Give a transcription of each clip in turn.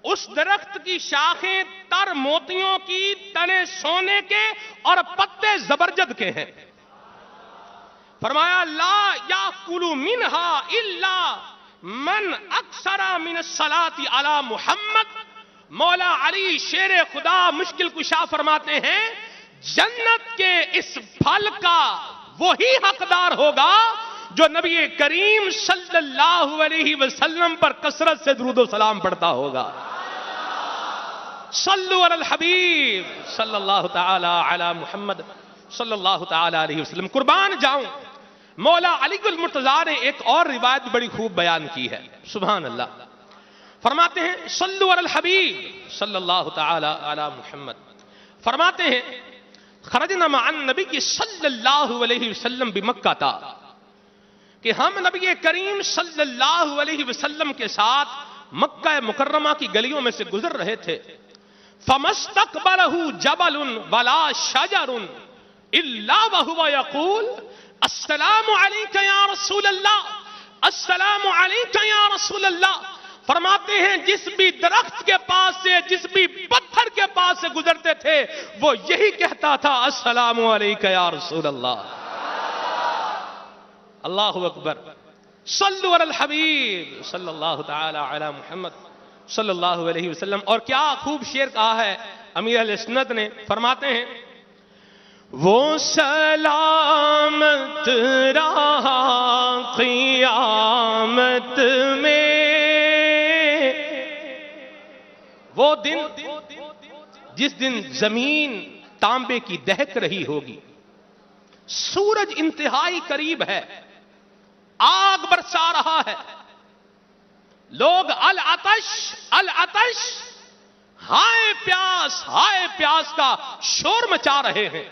اس درخت کی شاخیں تر موتیوں کی، تنے سونے کے اور پتے زبرجد کے ہیں. فرمایا لا یاکل منہا الا من اکثر من الصلاۃ علی محمد. مولا علی شیر خدا مشکل کشا فرماتے ہیں جنت کے اس پھل کا وہی حقدار ہوگا جو نبی کریم صلی اللہ علیہ وسلم پر کثرت سے درود و سلام پڑھتا ہوگا. صلو علی الحبیب صلی اللہ تعالی علی محمد صلی اللہ تعالی علیہ وسلم. قربان جاؤں، مولا علی المرتضیٰ نے ایک اور روایت بڑی خوب بیان کی ہے. سبحان اللہ. فرماتے ہیں صلو علی الحبیب صلی اللہ تعالی علی محمد. فرماتے ہیں خرجنا مع النبی صلی اللہ علیہ وسلم بمکہ تھا کہ ہم نبی کریم صلی اللہ علیہ وسلم کے ساتھ مکہ مکرمہ کی گلیوں میں سے گزر رہے تھے. فَمَسْتَقْبَلَهُ جَبَلٌ وَلَا شَجَرٌ إِلَّا وَهُوَ يَقُولُ السلام علیکہ یا رسول اللہ، السلام علیکہ یا رسول اللہ. فرماتے ہیں جس بھی درخت کے پاس سے، جس بھی پتھر کے پاس سے گزرتے تھے وہ یہی کہتا تھا السلام علیکہ یا رسول اللہ. اللہ اکبر. صلو علی الحبیب صلی اللہ تعالی علی محمد صلی اللہ علیہ وسلم. اور کیا خوب شعر کہا ہے امیر اہل سنت نے. فرماتے ہیں وہ سلامت رہا قیامت میں وہ دن جس دن زمین تانبے کی دہک رہی ہوگی، سورج انتہائی قریب ہے، آگ برسا رہا ہے، لوگ العطش العطش ہائے پیاس کا شور مچا رہے ہیں.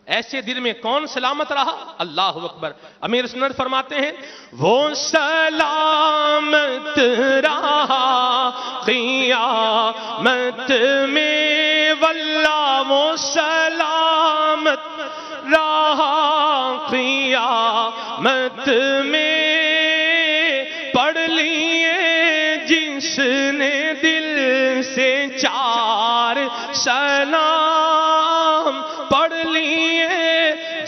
ایسے دن میں کون سلامت رہا؟ اللہ اکبر. امیر سنت فرماتے ہیں وہ سلامت رہا قیامت میں واللہ وہ سلامت رہا قیامت میں. پڑھ لیے جس نے دل سے چار سلام، پڑھ لیے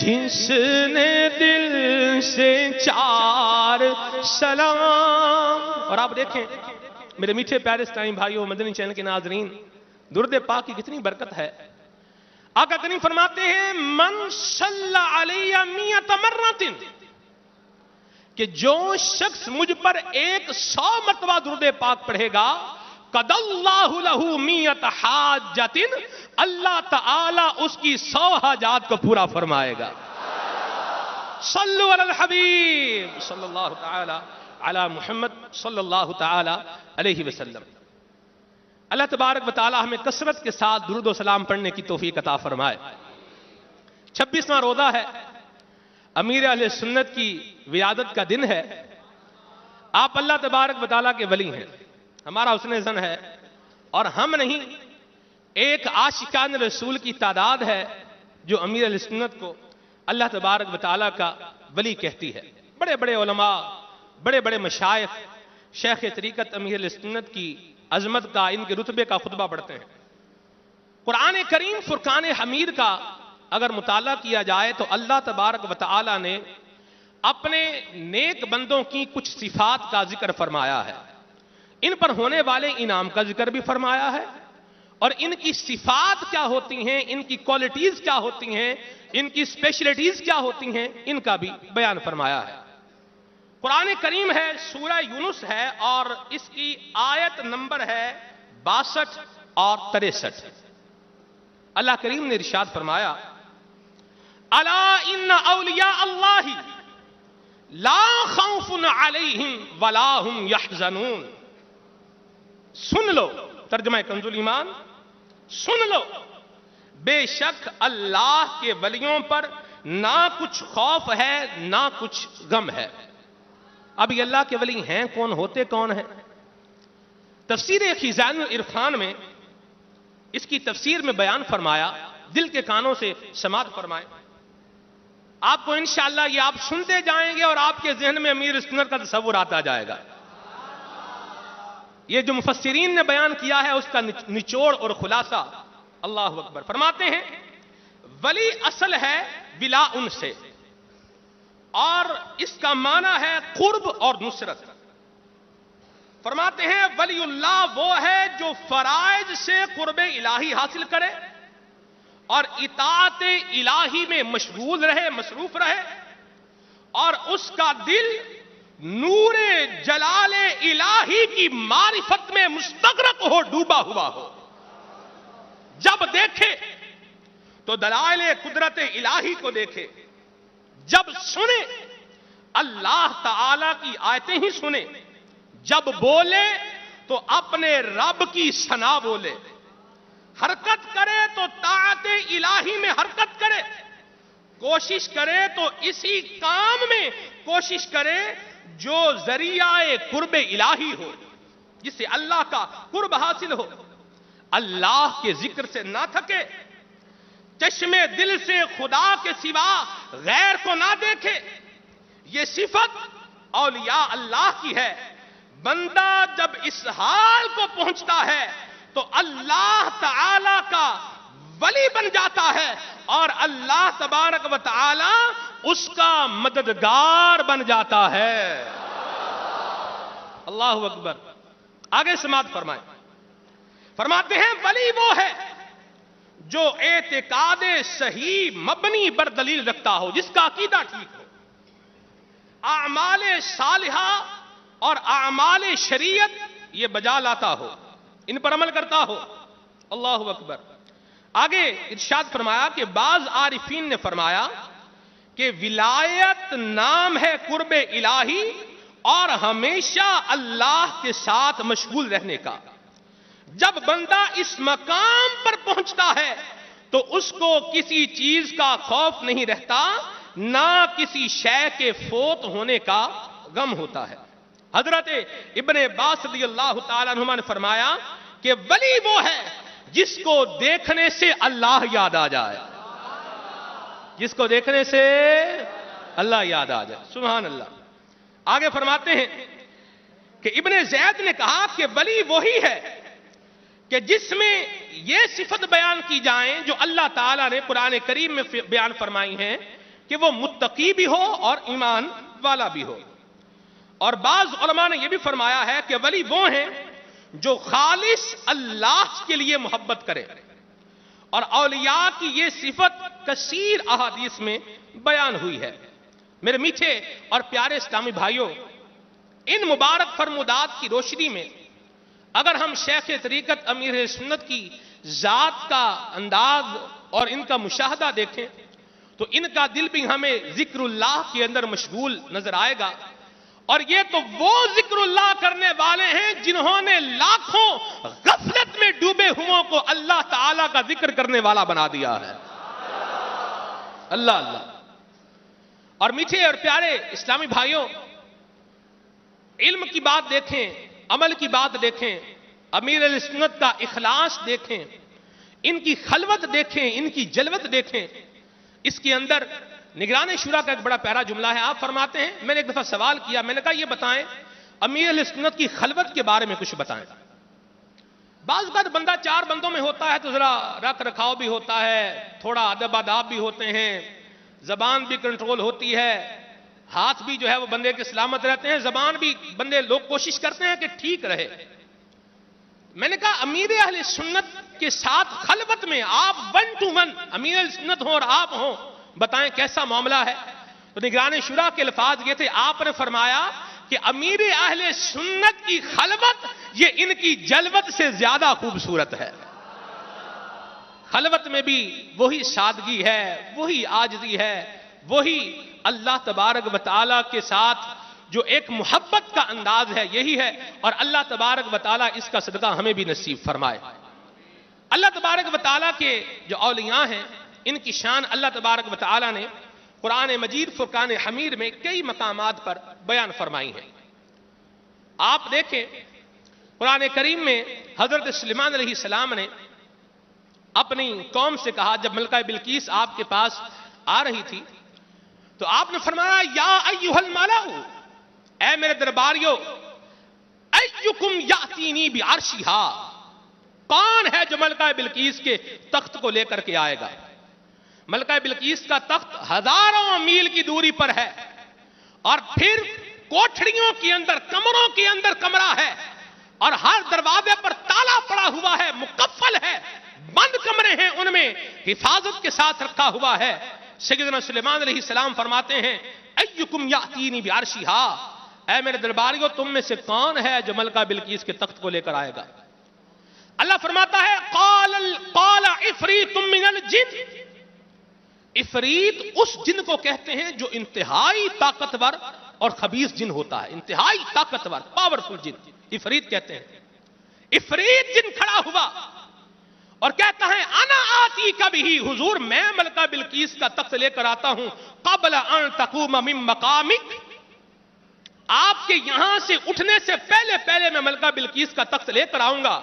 جس نے دل سے چار سلام. اور آپ دیکھیں میرے میٹھے پیارے اسلامی بھائیوں، مدنی چینل کے ناظرین، درود پاک کی کتنی برکت ہے. آقا کریم فرماتے ہیں من صلی علی 100 مرۃ، کہ جو شخص مجھ پر 100 مرتبہ درود پاک پڑھے گا قَدَ اللَّهُ لَهُ 100 حَاجَّةٍ، اللہ تعالی اس کی 100 حاجات کو پورا فرمائے گا. صلو علی الحبیب صلی اللہ تعالی علی محمد صلی اللہ تعالی علیہ وسلم. اللہ تبارک و تعالی ہمیں کثرت کے ساتھ درود و سلام پڑھنے کی توفیق عطا فرمائے. 26واں روزہ ہے، امیر اہل سنت کی ولادت کا دن ہے. آپ اللہ تبارک و تعالی کے ولی ہیں، ہمارا حسن ظن ہے، اور ہم نہیں ایک عاشقان رسول کی تعداد ہے جو امیر اہل سنت کو اللہ تبارک و تعالی کا ولی کہتی ہے. بڑے بڑے علماء، بڑے بڑے مشائخ شیخ طریقت امیر اہل سنت کی عظمت کا، ان کے رتبے کا خطبہ پڑھتے ہیں. قرآن کریم فرقان حمید کا اگر مطالعہ کیا جائے تو اللہ تبارک و تعالی نے اپنے نیک بندوں کی کچھ صفات کا ذکر فرمایا ہے. ان پر ہونے والے انعام کا ذکر بھی فرمایا ہے، اور ان کی صفات کیا ہوتی ہیں، ان کی کوالٹیز کیا ہوتی ہیں، ان کی اسپیشلٹیز کیا ہوتی ہیں، ان کا بھی بیان فرمایا ہے. قرآن کریم ہے، سورہ یونس ہے، اور اس کی آیت نمبر ہے 62 اور 63. اللہ کریم نے ارشاد فرمایا الا ان اولیاء اللہ لا خوف علیہم ولا هم یحزنون. سن لو، ترجمہ کنز ایمان، سن لو، بے شک اللہ کے ولیوں پر نہ کچھ خوف ہے نہ کچھ غم ہے. اب یہ اللہ کے ولی ہیں کون، ہوتے کون ہیں؟ تفسیر خزائن العرفان میں اس کی تفسیر میں بیان فرمایا، دل کے کانوں سے سماعت فرمائیں. آپ کو انشاءاللہ یہ آپ سنتے جائیں گے اور آپ کے ذہن میں امیر سنت کا تصور آتا جائے گا. یہ جو مفسرین نے بیان کیا ہے اس کا نچوڑ اور خلاصہ اللہ اکبر. فرماتے ہیں ولی اصل ہے بلا ان سے، اور اس کا معنی ہے قرب اور نصرت. فرماتے ہیں ولی اللہ وہ ہے جو فرائض سے قرب الہی حاصل کرے اور اطاعت الہی میں مشغول رہے، مصروف رہے، اور اس کا دل نور جلال الہی کی معرفت میں مستغرق ہو، ڈوبا ہوا ہو. جب دیکھے تو دلائل قدرت الہی کو دیکھے، جب سنے اللہ تعالی کی آیتیں ہی سنے، جب بولے تو اپنے رب کی ثنا بولے، حرکت کرے تو طاعت الہی میں حرکت کرے، کوشش کرے تو اسی کام میں کوشش کرے جو ذریعہ قرب الہی ہو، جس سے اللہ کا قرب حاصل ہو. اللہ کے ذکر سے نہ تھکے، چشمے دل سے خدا کے سوا غیر کو نہ دیکھے. یہ صفت اولیاء اللہ کی ہے. بندہ جب اس حال کو پہنچتا ہے تو اللہ تعالی کا ولی بن جاتا ہے اور اللہ تبارک و تعالی اس کا مددگار بن جاتا ہے. اللہ اکبر. آگے سماعت فرمائیں. فرماتے ہیں ولی وہ ہے جو اعتقاد صحیح مبنی بر دلیل رکھتا ہو، جس کا عقیدہ ٹھیک ہو، اعمال صالحہ اور اعمال شریعت یہ بجا لاتا ہو، ان پر عمل کرتا ہو. اللہ اکبر. آگے ارشاد فرمایا کہ بعض عارفین نے فرمایا کہ ولایت نام ہے قرب الہی اور ہمیشہ اللہ کے ساتھ مشغول رہنے کا. جب بندہ اس مقام پر پہنچتا ہے تو اس کو کسی چیز کا خوف نہیں رہتا، نہ کسی شے کے فوت ہونے کا غم ہوتا ہے. حضرت ابن عباس رضی اللہ تعالیٰ عنہما نے فرمایا کہ ولی وہ ہے جس کو دیکھنے سے اللہ یاد آ جائے، جس کو دیکھنے سے اللہ یاد آ جائے. سبحان اللہ. آگے فرماتے ہیں کہ ابن زید نے کہا کہ ولی وہی ہے کہ جس میں یہ صفت بیان کی جائیں جو اللہ تعالیٰ نے قرآن کریم میں بیان فرمائی ہیں کہ وہ متقی بھی ہو اور ایمان والا بھی ہو. اور بعض علماء نے یہ بھی فرمایا ہے کہ ولی وہ ہیں جو خالص اللہ کے لیے محبت کرے. اور اولیاء کی یہ صفت کثیر احادیث میں بیان ہوئی ہے. میرے میٹھے اور پیارے اسلامی بھائیوں، ان مبارک فرمودات کی روشنی میں اگر ہم شیخ طریقت امیر سنت کی ذات کا انداز اور ان کا مشاہدہ دیکھیں تو ان کا دل بھی ہمیں ذکر اللہ کے اندر مشغول نظر آئے گا. اور یہ تو وہ ذکر اللہ کرنے والے ہیں جنہوں نے لاکھوں غفلت میں ڈوبے ہوئوں کو اللہ تعالیٰ کا ذکر کرنے والا بنا دیا ہے. اللہ اللہ. اور میٹھے اور پیارے اسلامی بھائیوں، علم کی بات دیکھیں، عمل کی بات دیکھیں، امیر اہل سنت کا اخلاص دیکھیں، ان کی خلوت دیکھیں، ان کی جلوت دیکھیں. اس کے اندر نگران شورا کا ایک بڑا پیارا جملہ ہے. آپ فرماتے ہیں، میں نے ایک دفعہ سوال کیا، میں نے کہا یہ بتائیں امیر اہل سنت کی خلوت کے بارے میں کچھ بتائیں. بعض بات بندہ چار بندوں میں ہوتا ہے تو ذرا رکھ رکھاؤ بھی ہوتا ہے، تھوڑا ادب آداب بھی ہوتے ہیں، زبان بھی کنٹرول ہوتی ہے، ہاتھ بھی جو ہے وہ بندے کے سلامت رہتے ہیں، زبان بھی بندے لوگ کوشش کرتے ہیں کہ ٹھیک رہے. میں نے کہا امیر اہل سنت کے ساتھ خلوت میں آپ 1 to 1 امیر اہل سنت ہوں اور آپ ہوں، بتائیں کیسا معاملہ ہے. تو نگران شورا کے الفاظ یہ تھے، آپ نے فرمایا کہ امیر اہل سنت کی خلوت یہ ان کی جلوت سے زیادہ خوبصورت ہے. خلوت میں بھی وہی سادگی ہے، وہی عاجزی ہے، وہی اللہ تبارک و تعالیٰ کے ساتھ جو ایک محبت کا انداز ہے یہی ہے. اور اللہ تبارک و تعالیٰ اس کا صدقہ ہمیں بھی نصیب فرمائے. اللہ تبارک و تعالیٰ کے جو اولیاء ہیں ان کی شان اللہ تبارک و تعالیٰ نے قرآن مجید فرقان حمید میں کئی مقامات پر بیان فرمائی ہیں. آپ دیکھیں قرآن کریم میں حضرت سلیمان علیہ السلام نے اپنی قوم سے کہا، جب ملکہ بلقیس آپ کے پاس آ رہی تھی تو آپ نے فرمایا یا ایھا الملأ، اے میرے درباریوں، ایکم یاتینی بعرشھا، کون ہے جو ملکہ بلقیس کے تخت کو لے کر کے آئے گا؟ ملکہ بلقیس کا تخت ہزاروں میل کی دوری پر ہے، اور پھر کوٹھڑیوں کے اندر، کمروں کے اندر کمرہ ہے، اور ہر دروازے پر تالا پڑا ہوا ہے، مقفل ہے، بند کمرے ہیں، ان میں حفاظت کے ساتھ رکھا ہوا ہے۔ سیدنا سلیمان علیہ السلام فرماتے ہیں ایکم یاتینی بعرشھا، اے میرے درباریوں تم میں سے کون ہے جو ملکہ بلقیس کے تخت کو لے کر آئے گا؟ اللہ فرماتا ہے قال عفریت من الجن، عفریت اس جن کو کہتے ہیں جو انتہائی طاقتور اور خبیث جن ہوتا ہے، انتہائی طاقتور پاورفل جن عفریت کہتے ہیں۔ عفریت جن کھڑا ہوا اور کہتا ہے انا آتی کبھی، حضور میں ملکہ بلقیس کا تخت لے کر آتا ہوں، قبل ان تقوم من مقامک، آپ کے یہاں سے اٹھنے سے پہلے پہلے میں ملکہ بلقیس کا تخت لے کر آؤں گا،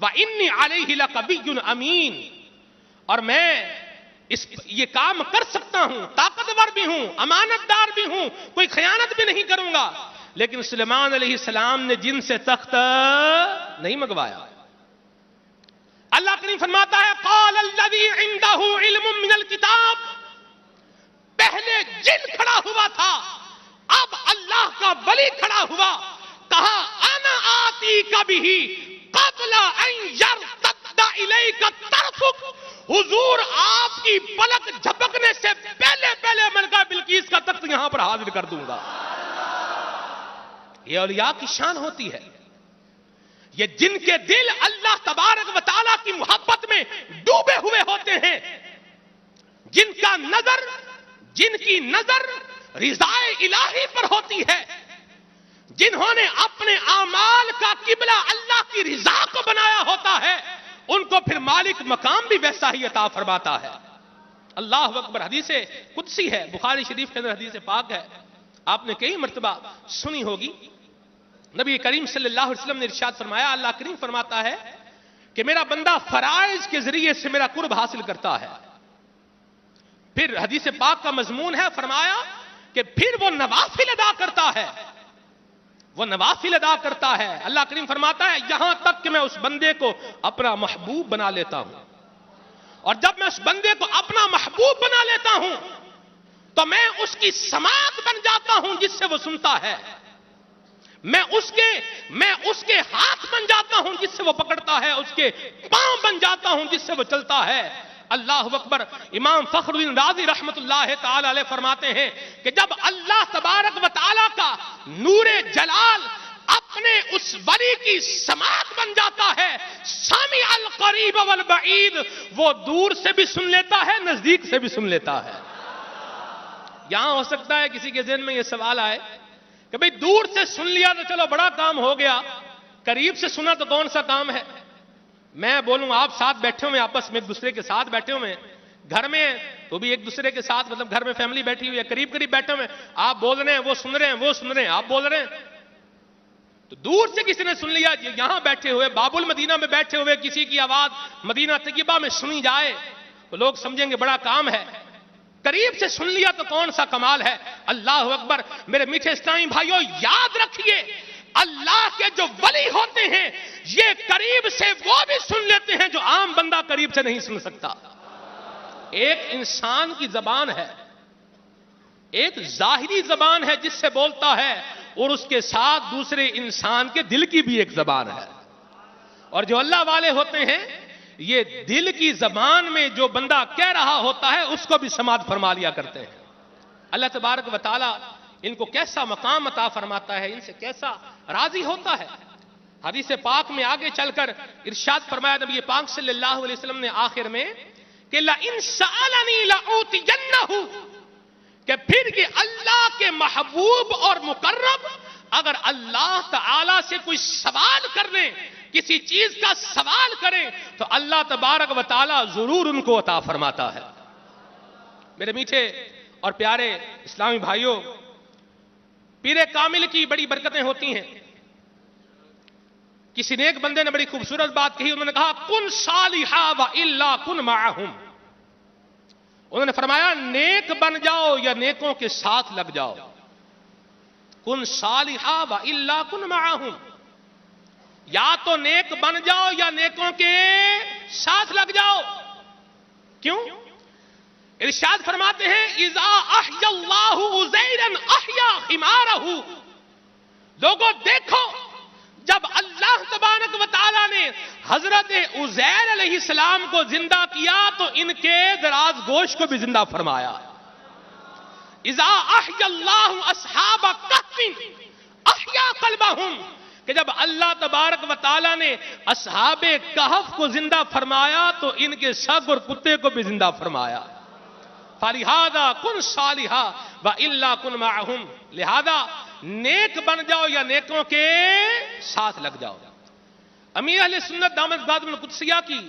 وَإِنِّي عَلَيْهِ لَقَوِيٌّ أَمِينٌ، اور میں یہ کام کر سکتا ہوں، طاقتور بھی ہوں، امانت دار بھی ہوں، کوئی خیانت بھی نہیں کروں گا۔ لیکن سلیمان علیہ السلام نے جن سے تخت نہیں منگوایا۔ اللہ کریم فرماتا ہے قال الذی عنده علم من الکتاب، پہلے جن کھڑا ہوا تھا، اب اللہ کا ولی کھڑا ہوا، کہا انا آتی کبھی قبل ان یرتد الیک طرفک، حضور آپ کی پلک جھپکنے سے پہلے پہلے ملکہ بلقیس کا تخت یہاں پر حاضر کر دوں گا۔ یہ اولیاء کی شان ہوتی ہے، یہ جن کے دل اللہ تبارک و تعالیٰ کی محبت میں ڈوبے ہوئے ہوتے ہیں، جن کی نظر رضا الہی پر ہوتی ہے، جنہوں نے اپنے اعمال کا قبلہ اللہ کی رضا کو بنایا ہوتا ہے، ان کو پھر مالک مقام بھی ویسا ہی عطا فرماتا ہے۔ اللہ اکبر۔ حدیث قدسی ہے، بخاری شریف کے اندر حدیث پاک ہے، آپ نے کئی مرتبہ سنی ہوگی۔ نبی کریم صلی اللہ علیہ وسلم نے ارشاد فرمایا، اللہ کریم فرماتا ہے کہ میرا بندہ فرائض کے ذریعے سے میرا قرب حاصل کرتا ہے۔ پھر حدیث پاک کا مضمون ہے، فرمایا کہ پھر وہ نوافل ادا کرتا ہے، وہ نوافل ادا کرتا ہے۔ اللہ کریم فرماتا ہے یہاں تک کہ میں اس بندے کو اپنا محبوب بنا لیتا ہوں، اور جب میں اس بندے کو اپنا محبوب بنا لیتا ہوں تو میں اس کی سماعت بن جاتا ہوں جس سے وہ سنتا ہے، میں اس کے ہاتھ بن جاتا ہوں جس سے وہ پکڑتا ہے، اس کے پاؤں بن جاتا ہوں جس سے وہ چلتا ہے۔ اللہ اکبر۔ امام فخر الدین رازی رحمت اللہ تعالی علیہ فرماتے ہیں کہ جب اللہ تبارک و تعالی کا نور جلال اپنے اس ولی کی سماعت بن جاتا ہے، سامع القریب والبعید، وہ دور سے بھی سن لیتا ہے، نزدیک سے بھی سن لیتا ہے۔ یہاں ہو سکتا ہے کسی کے ذہن میں یہ سوال آئے کہ بھئی دور سے سن لیا تو چلو بڑا کام ہو گیا، قریب سے سنا تو کون سا کام ہے؟ میں بولوں آپ ساتھ بیٹھے ہوئے، آپس میں ایک دوسرے کے ساتھ بیٹھے ہوئے، گھر میں تو بھی ایک دوسرے کے ساتھ، مطلب گھر میں فیملی بیٹھی ہوئی ہے، قریب قریب بیٹھے ہوئے، آپ بول رہے ہیں وہ سن رہے ہیں، وہ سن رہے ہیں، آپ بول رہے ہیں، تو دور سے کسی نے سن لیا، یہاں بیٹھے ہوئے باب المدینہ میں بیٹھے ہوئے کسی کی آواز مدینہ طیبہ میں سنی جائے تو لوگ سمجھیں گے بڑا کام ہے۔ قریب سے سن لیا تو کون سا کمال ہے۔ اللہ اکبر۔ میرے میٹھے اسلامی بھائیوں، یاد رکھیے اللہ کے جو ولی ہوتے ہیں یہ قریب سے وہ بھی سن لیتے ہیں جو عام بندہ قریب سے نہیں سن سکتا۔ ایک انسان کی زبان ہے، ایک ظاہری زبان ہے جس سے بولتا ہے، اور اس کے ساتھ دوسرے انسان کے دل کی بھی ایک زبان ہے، اور جو اللہ والے ہوتے ہیں یہ دل کی زبان میں جو بندہ کہہ رہا ہوتا ہے اس کو بھی سماعت فرما لیا کرتے ہیں۔ اللہ تبارک و تعالی ان کو کیسا مقام عطا فرماتا ہے، ان سے کیسا راضی ہوتا ہے۔ حدیث پاک میں آگے چل کر ارشاد فرمایا نبی پاک صلی اللہ علیہ وسلم نے آخر میں کہ لَإِن سَأَلَنِي لَأُوتِيَنَّهُ، کہ پھر کہ اللہ کے محبوب اور مقرب اگر اللہ تعالی سے کوئی سوال کر لیں، کسی چیز کا سوال کریں تو اللہ تبارک و تعالی ضرور ان کو عطا فرماتا ہے۔ میرے میٹھے اور پیارے اسلامی بھائیوں، پیر کامل کی بڑی برکتیں ہوتی ہیں۔ کسی نیک بندے نے بڑی خوبصورت بات کہی، انہوں نے کہا کن صالحا وَإِلَّا کن مَعَهُمْ، انہوں نے فرمایا نیک بن جاؤ یا نیکوں کے ساتھ لگ جاؤ، کن صالحا وَإِلَّا کن مَعَهُمْ، یا تو نیک بن جاؤ یا نیکوں کے ساتھ لگ جاؤ. کیوں؟ ارشاد فرماتے ہیں اذا احیا اللہ عزیرا احیا حمارہ. لوگوں دیکھو، جب اللہ تبارک و تعالیٰ نے حضرت عزیر علیہ السلام کو زندہ کیا تو ان کے دراز گوشت کو بھی زندہ فرمایا. اذا احیا اللہ اصحاب کہف احیا قلبہم، کہ جب اللہ تبارک و تعالیٰ نے اصحاب کہف کو زندہ فرمایا تو ان کے سگ اور کتے کو بھی زندہ فرمایا. فَلِهَذَا كُنْ صَالِحًا وَإِلَّا كُنْ مَعَهُمْ. لہذا نیک بن جاؤ یا نیکوں کے ساتھ لگ جاؤ. امیر اہل سنت دامت بازم القدسیہ کی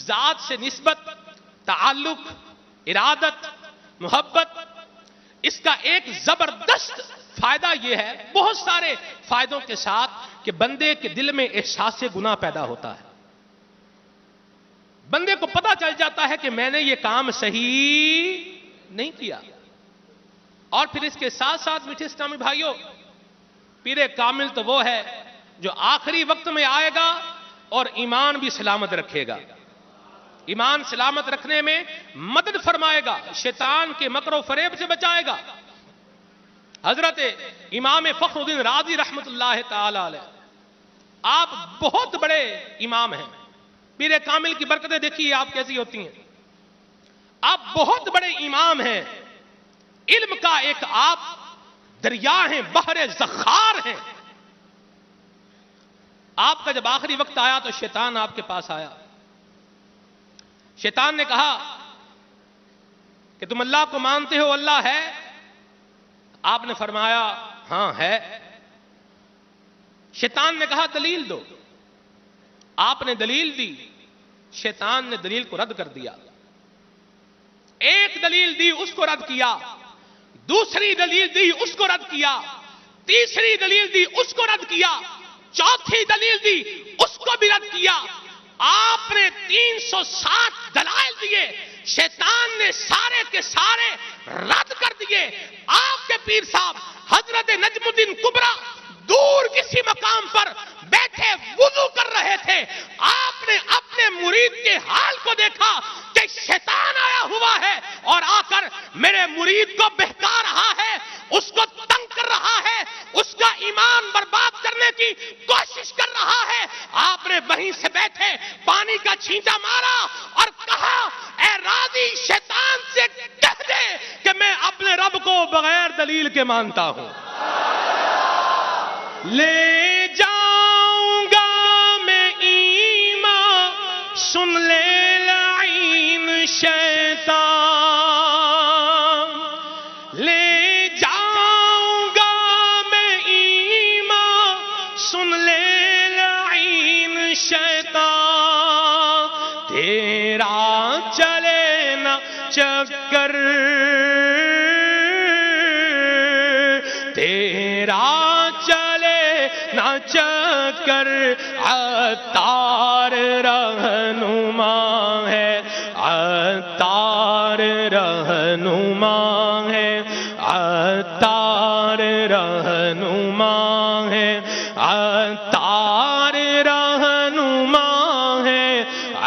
ذات سے نسبت، تعلق، ارادت، محبت، اس کا ایک زبردست فائدہ یہ ہے، بہت سارے فائدوں کے ساتھ، کہ بندے کے دل میں احساس گناہ پیدا ہوتا ہے. بندے کو پتہ چل جاتا ہے کہ میں نے یہ کام صحیح نہیں کیا. اور پھر اس کے ساتھ ساتھ میٹھے اسلامی بھائیوں، پیر کامل تو وہ ہے جو آخری وقت میں آئے گا اور ایمان بھی سلامت رکھے گا. ایمان سلامت رکھنے میں مدد فرمائے گا، شیطان کے مکر و فریب سے بچائے گا. حضرت امام فخر الدین رازی رحمت اللہ تعالی علیہ، آپ بہت بڑے امام ہیں. پیر کامل کی برکتیں دیکھیے آپ کیسی ہوتی ہیں. آپ بہت بڑے امام ہیں، علم کا ایک آپ دریا ہیں، بحر زخار ہیں. آپ کا جب آخری وقت آیا تو شیطان آپ کے پاس آیا. شیطان نے کہا کہ تم اللہ کو مانتے ہو، اللہ ہے؟ آپ نے فرمایا ہاں ہے. شیطان نے کہا دلیل دو. آپ نے دلیل دی. شیطان نے دلیل کو رد کر دیا. ایک دلیل دی، اس کو رد کیا. دوسری دلیل دی، اس کو رد کیا. تیسری دلیل دی، اس کو رد کیا. چوتھی دلیل دی، اس کو بھی رد کیا. آپ نے 360 دلائل دیے، شیطان نے سارے کے سارے رد کر دیے. آپ کے پیر صاحب حضرت نجم الدین کبریٰ دور کسی مقام پر بیٹھے وضو کر رہے تھے. آپ نے اپنے مرید کے حال کو دیکھا کہ شیطان آیا ہوا ہے اور آ کر میرے مرید کو بہکا رہا ہے، اس کو تنگ کر رہا ہے، اس کا ایمان برباد کرنے کی کوشش کر رہا ہے. آپ نے وہیں سے بیٹھے پانی کا چھینٹا مارا اور کہا اے راضی، شیطان سے کہہ دے کہ میں اپنے رب کو بغیر دلیل کے مانتا ہوں. لے جاؤں گا میں ایمان، سن لے لعین شیطان. لے جاؤں گا میں ایمان، سن لے لعین شیطان. تیرا چلے نہ چکر، تیرا نہ چکر، عطار رہنما ہے، عطار رہنما ہے، عطار رہنما ہے، عطار رہنما ہے،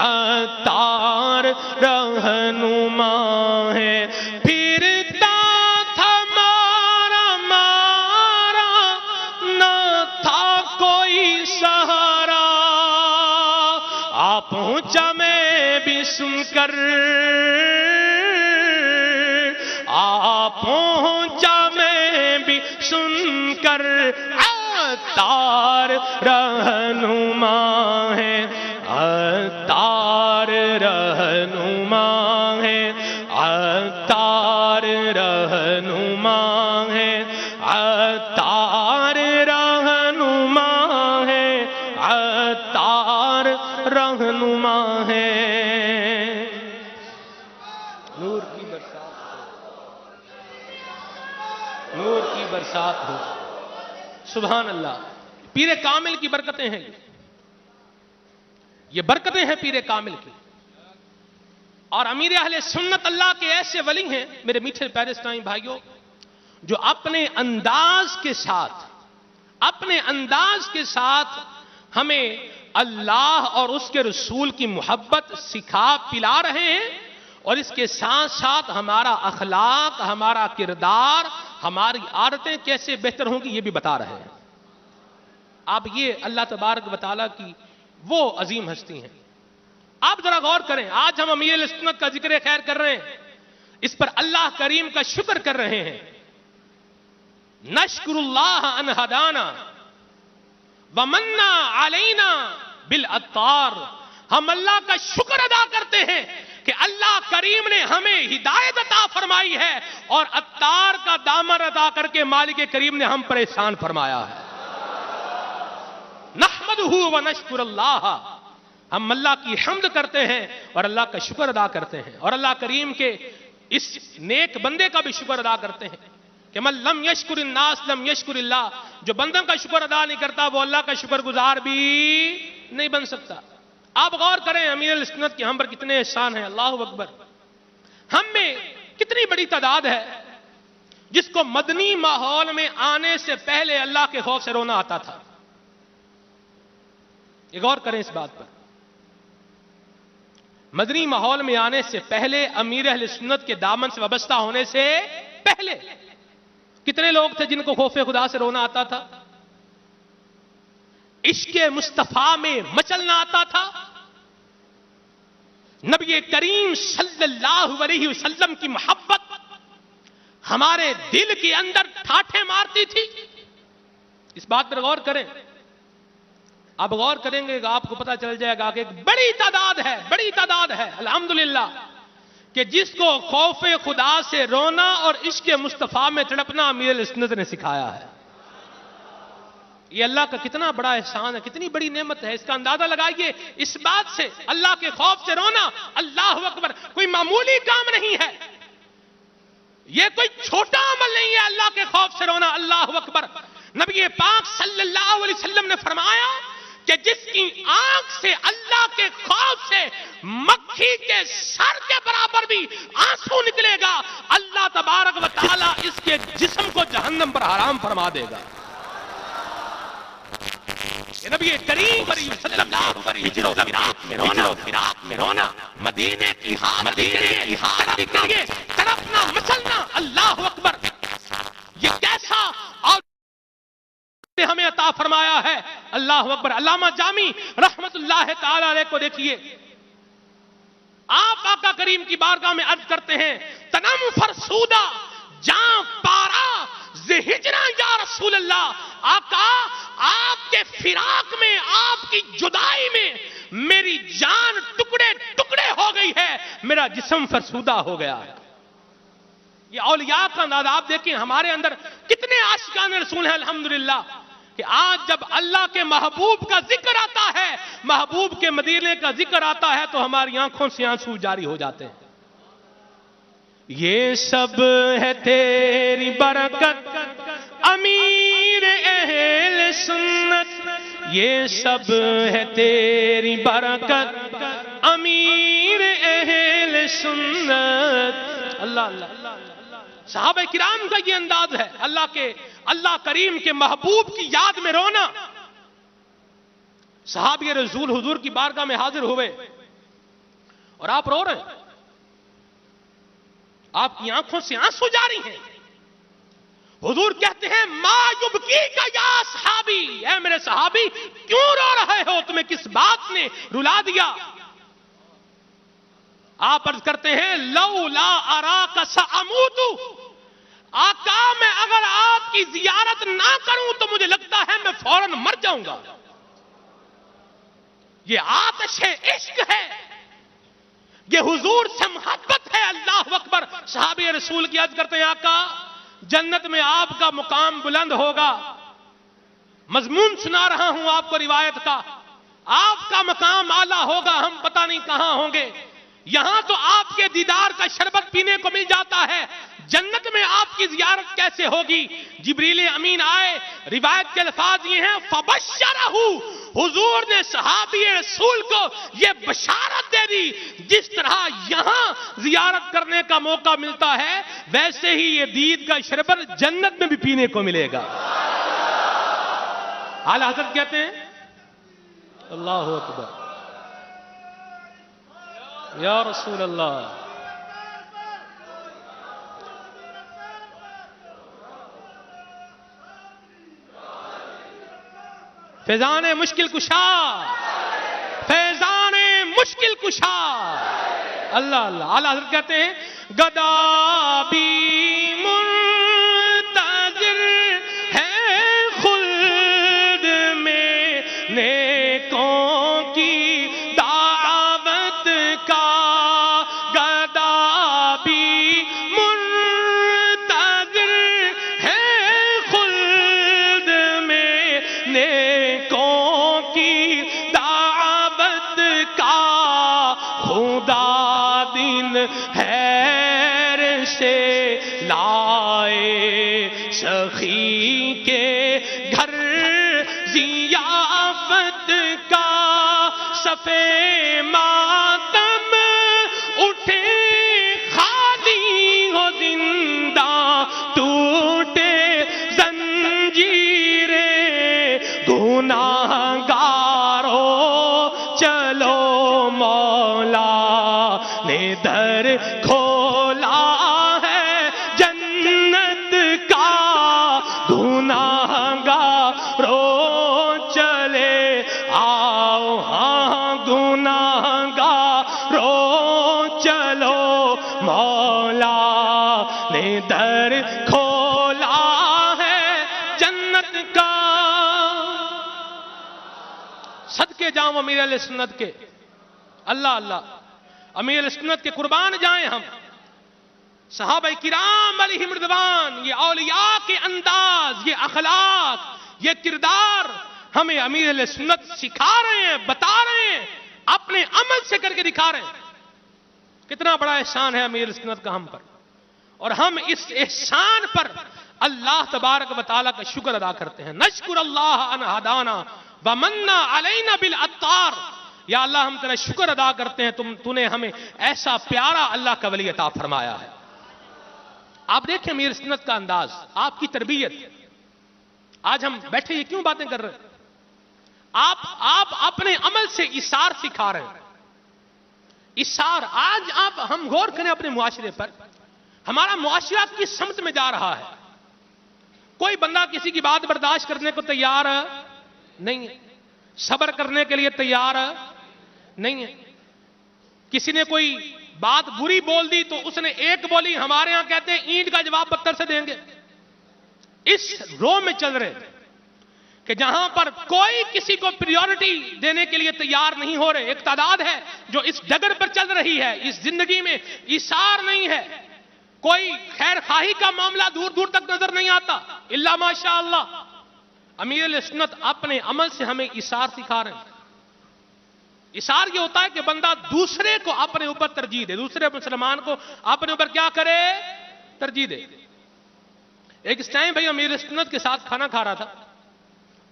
عطار رہنما ہے. پھرتا تھا مارا مارا، نہ تھا کوئی سہارا. آپ پہنچا میں بھی سن کر، آپ پہنچا میں بھی سن کر، عطار رہنما ہے، عطار رہنما ہے، عطار رہنما ہے، عطار رہنما ہے، عطار رہنما ہے. نور کی برسات ہو، نور کی برسات ہو. سبحان اللہ. پیر کامل کی برکتیں ہیں، یہ برکتیں ہیں پیر کامل کی. اور امیر اہل سنت اللہ کے ایسے ولی ہیں میرے میٹھے پیارے اسلامی بھائیوں، جو اپنے انداز کے ساتھ ہمیں اللہ اور اس کے رسول کی محبت سکھا پلا رہے ہیں، اور اس کے ساتھ ساتھ ہمارا اخلاق، ہمارا کردار، ہماری عادتیں کیسے بہتر ہوں گی یہ بھی بتا رہے ہیں۔ آپ یہ اللہ تبارک و تعالیٰ کی وہ عظیم ہستی ہیں۔ آپ ذرا غور کریں، آج ہم امیر اہل سنت کا ذکر خیر کر رہے ہیں، اس پر اللہ کریم کا شکر کر رہے ہیں۔ نشکر اللہ ان ہدانا ومنا علینا بالعطار، ہم اللہ کا شکر ادا کرتے ہیں کہ اللہ کریم نے ہمیں ہدایت عطا فرمائی ہے، اور عطار کا دامن ادا کر کے مالک کریم نے ہم پر احسان فرمایا ہے۔ نحمدہ ونشکر اللہ، ہم اللہ کی حمد کرتے ہیں اور اللہ کا شکر ادا کرتے ہیں، اور اللہ کریم کے اس نیک بندے کا بھی شکر ادا کرتے ہیں کہ من لم یشکر الناس لم یشکر اللہ، جو بندوں کا شکر ادا نہیں کرتا وہ اللہ کا شکر گزار بھی نہیں بن سکتا۔ آپ غور کریں امیر اہل سنت کے ہم پر کتنے احسان ہیں، اللہ اکبر۔ ہم میں کتنی بڑی تعداد ہے جس کو مدنی ماحول میں آنے سے پہلے اللہ کے خوف سے رونا آتا تھا۔ یہ غور کریں اس بات پر، مدنی ماحول میں آنے سے پہلے، امیر اہل سنت کے دامن سے وابستہ ہونے سے پہلے کتنے لوگ تھے جن کو خوف خدا سے رونا آتا تھا، عشق مصطفیٰ میں مچلنا آتا تھا، نبی کریم صلی اللہ علیہ وسلم کی محبت ہمارے دل کے اندر ٹھاٹھے مارتی تھی۔ اس بات پر غور کریں، آپ غور کریں گے کہ آپ کو پتہ چل جائے گا کہ ایک بڑی تعداد ہے الحمدللہ کہ جس کو خوف خدا سے رونا اور عشق مصطفیٰ میں تڑپنا امیر اہل سنت نے سکھایا ہے۔ یہ اللہ کا کتنا بڑا احسان ہے، کتنی بڑی نعمت ہے، اس کا اندازہ لگائیے۔ اس بات سے اللہ کے خوف سے رونا، اللہ اکبر، کوئی معمولی کام نہیں ہے، یہ کوئی چھوٹا عمل نہیں ہے اللہ کے خوف سے رونا، اللہ اکبر۔ نبی پاک صلی اللہ علیہ وسلم نے فرمایا کہ جس کی آنکھ سے اللہ کے خوف سے مکھی کے سر کے برابر بھی آنسو نکلے گا، اللہ تبارک و تعالی اس کے جسم کو جہنم پر حرام فرما دے گا۔ نبی کریم صلی اللہ علیہ وسلم میں رونا، مدینے کی تڑپنا، مچلنا، اللہ اکبر، یہ کیسا اور ہمیں عطا فرمایا ہے، اللہ اکبر۔ علامہ جامی رحمت اللہ تعالی علیہ کو دیکھیے، آپ آقا کریم کی بارگاہ میں عرض کرتے ہیں، تنم فرسودہ جاں پارا زہجرا یا رسول اللہ، آقا آپ کے فراق میں، آپ کی جدائی میں میری جان ٹکڑے ٹکڑے ہو گئی ہے، میرا جسم فرسودہ ہو گیا ہے۔ یہ اولیاء کا انداز آپ دیکھیں، ہمارے اندر کتنے عاشقان رسول ہیں الحمدللہ، کہ آج جب اللہ کے محبوب کا ذکر آتا ہے، محبوب کے مدینے کا ذکر آتا ہے تو ہماری آنکھوں سے آنسو جاری ہو جاتے ہیں۔ یہ سب ہے تیری برکت امیر اہل سنت، یہ سب ہے تیری برکت امیر اہل سنت۔ اللہ اللہ، صحابہ کرام کا یہ انداز ہے، اللہ کریم کے محبوب کی یاد میں رونا۔ صحابی رسول حضور کی بارگاہ میں حاضر ہوئے اور آپ رو رہے ہیں، آپ کی آنکھوں سے آنسو جاری ہیں۔ حضور کہتے ہیں ما یبکیک یا صحابی، اے میرے صحابی کیوں رو رہے ہو، تمہیں کس بات نے رلا دیا؟ آپ عرض کرتے ہیں لولا اراک ساموت، آقا میں اگر آپ کی زیارت نہ کروں تو مجھے لگتا ہے میں فوراً مر جاؤں گا۔ یہ آتش عشق ہے، یہ حضور سے محبت ہے، اللہ اکبر۔ صحابی رسول کی عرض کرتے ہیں آقا جنت میں آپ کا مقام بلند ہوگا، مضمون سنا رہا ہوں آپ کو روایت کا، آپ کا مقام اعلیٰ ہوگا، ہم پتہ نہیں کہاں ہوں گے، یہاں تو آپ کے دیدار کا شربت پینے کو مل جاتا ہے، جنت میں آپ کی زیارت کیسے ہوگی؟ جبریل امین آئے، روایت کے الفاظ یہ ہیں فبشرہ، حضور نے صحابی رسول کو یہ بشارت دے دی جس طرح یہاں زیارت کرنے کا موقع ملتا ہے ویسے ہی یہ دید کا شربت جنت میں بھی پینے کو ملے گا۔ اعلیٰ حضرت کہتے ہیں اللہ اکبر یا رسول اللہ. فیضان مشکل کشا، فیضان مشکل کشا. اللہ اللہ. اعلیٰ حضرت کہتے ہیں گدا بھی منتظر ہے خلد میں نیکوں کی دعوت کا. گدا بھی منتظر ہے خلد میں نیکوں کی دعوت کا. خدا حیر سے لائے سخی کے گھر ضیافت کا. صفے ماتم اٹھے خالی ہو زندہ ٹوٹے زنجیریں گناہگاروں چلو مولا نے در کھولا ہے جنت کا. گناہگاروں چلے آؤ ہاں گناہگاروں چلو مولا نے در کھولا ہے جنت کا. صدقے جاؤں امیر علیہ سنت کے. اللہ اللہ. امیر علیہ سنت کے قربان جائیں ہم. صحابہ کرام علیہم رضوان، یہ اولیاء کے انداز، یہ اخلاق، یہ کردار ہمیں امیر علیہ سنت سکھا رہے ہیں، بتا رہے ہیں، اپنے عمل سے کر کے دکھا رہے ہیں. کتنا بڑا احسان ہے امیر علیہ سنت کا ہم پر، اور ہم اس احسان پر اللہ تبارک و تعالیٰ کا شکر ادا کرتے ہیں. نشکر اللہ ان ہدانا ومنا علینا بالعطار. یا اللہ ہم تیرا شکر ادا کرتے ہیں، تو نے ہمیں ایسا پیارا اللہ کا ولی عطا فرمایا ہے. آپ دیکھیں امیر سنت کا انداز، آپ کی تربیت. آج ہم بیٹھے یہ کیوں باتیں کر رہے ہیں؟ آپ اپنے عمل سے ایثار سکھا رہے ہیں. ایثار. آج ہم غور کریں اپنے معاشرے پر. ہمارا معاشرہ کس سمت میں جا رہا ہے؟ کوئی بندہ کسی کی بات برداشت کرنے کو تیار نہیں ہے، صبر کرنے کے لیے تیار نہیں ہے. کسی نے کوئی بات بری بول دی تو اس نے ایک بولی، ہمارے ہاں کہتے ہیں اینٹ کا جواب پتھر سے دیں گے. اس رو میں چل رہے کہ جہاں پر کوئی کسی کو پریورٹی دینے کے لیے تیار نہیں ہو رہے. ایک تعداد ہے جو اس ڈگر پر چل رہی ہے. اس زندگی میں ایثار نہیں ہے، کوئی خیر خواہی کا معاملہ دور دور تک نظر نہیں آتا الا ماشاء اللہ. امیر علیہ سنت اپنے عمل سے ہمیں ایثار سکھا رہے ہیں. ایثار یہ ہوتا ہے کہ بندہ دوسرے کو اپنے اوپر ترجیح دے، دوسرے مسلمان کو اپنے اوپر کیا کرے؟ ترجیح دے. ایک اس ٹائم بھائی امیر سنت کے ساتھ کھانا کھا رہا تھا.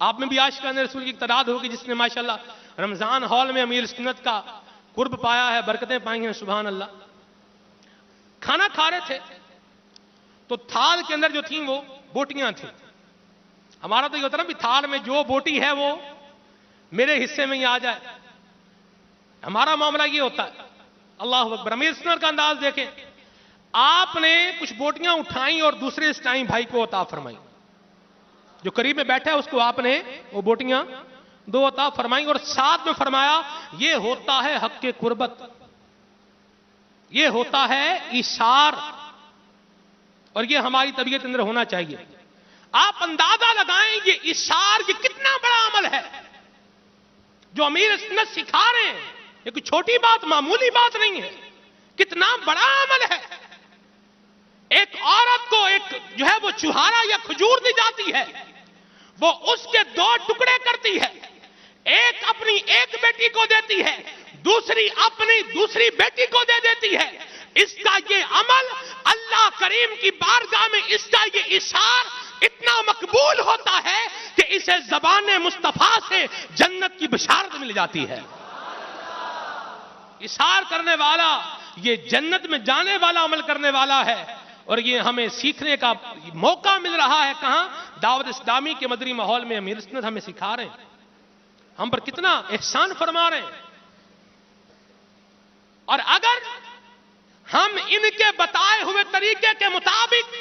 آپ میں بھی عاشقان رسول کی ایک تعداد ہوگی جس نے ماشاءاللہ رمضان ہال میں امیر سنت کا قرب پایا ہے، برکتیں پائی ہیں. سبحان اللہ. کھانا کھا رہے تھے تو تھال کے اندر جو تھیں وہ بوٹیاں تھیں. ہمارا تو یہ ہوتا ہے نا بھی تھال میں جو بوٹی ہے وہ میرے حصے میں ہی آ جائے. ہمارا معاملہ یہ ہوتا ہے. اللہ اکبر. امیر سنت کا انداز دیکھیں. آپ نے کچھ بوٹیاں اٹھائیں اور دوسرے اس ٹائم بھائی کو عطا فرمائیں. جو قریب میں بیٹھا ہے اس کو آپ نے وہ بوٹیاں دو عطا فرمائیں اور ساتھ میں فرمایا یہ ہوتا ہے حق کے قربت، یہ ہوتا ہے ایثار، اور یہ ہماری طبیعت اندر ہونا چاہیے. آپ اندازہ لگائیں یہ ایثار یہ کتنا بڑا عمل ہے جو امیر سنت سکھا رہے ہیں. یہ کوئی چھوٹی بات، معمولی بات نہیں ہے، کتنا بڑا عمل ہے. ایک عورت کو ایک جو ہے وہ چوہارا یا کھجور دی جاتی ہے، وہ اس کے دو ٹکڑے کرتی ہے. ایک اپنی ایک بیٹی کو دیتی ہے، دوسری اپنی دوسری بیٹی کو دے دیتی ہے. اس کا یہ عمل اللہ کریم کی بارگاہ میں اس کا یہ ایثار اتنا مقبول ہوتا ہے کہ اسے زبان مصطفیٰ سے جنت کی بشارت مل جاتی ہے. ایثار کرنے والا یہ جنت میں جانے والا عمل کرنے والا ہے، اور یہ ہمیں سیکھنے کا موقع مل رہا ہے. کہاں؟ دعوت اسلامی کے مدری ماحول میں امیر سنت ہمیں سکھا رہے ہیں. ہم پر کتنا احسان فرما رہے ہیں. اور اگر ہم ان کے بتائے ہوئے طریقے کے مطابق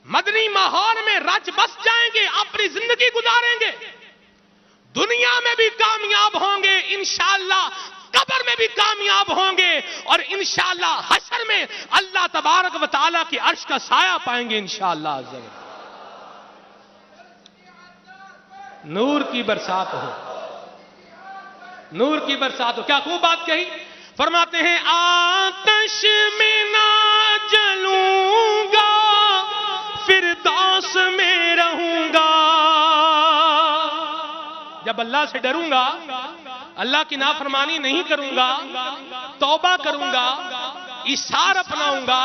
مدنی ماحول میں رچ بس جائیں گے, اپنی زندگی گزاریں گے, دنیا میں بھی کامیاب ہوں گے انشاءاللہ, قبر میں بھی کامیاب ہوں گے, اور انشاءاللہ حشر میں اللہ تبارک و تعالیٰ کی عرش کا سایہ پائیں گے انشاءاللہ. نور کی برسات ہو, نور کی برسات ہو. کیا خوب بات کہی. فرماتے ہیں آتش میں نہ جلوں گا, فردوس میں رہوں گا. جب اللہ سے ڈروں گا, اللہ کی نافرمانی نہیں کروں گا, توبہ کروں گا, ایثار اپناؤں گا,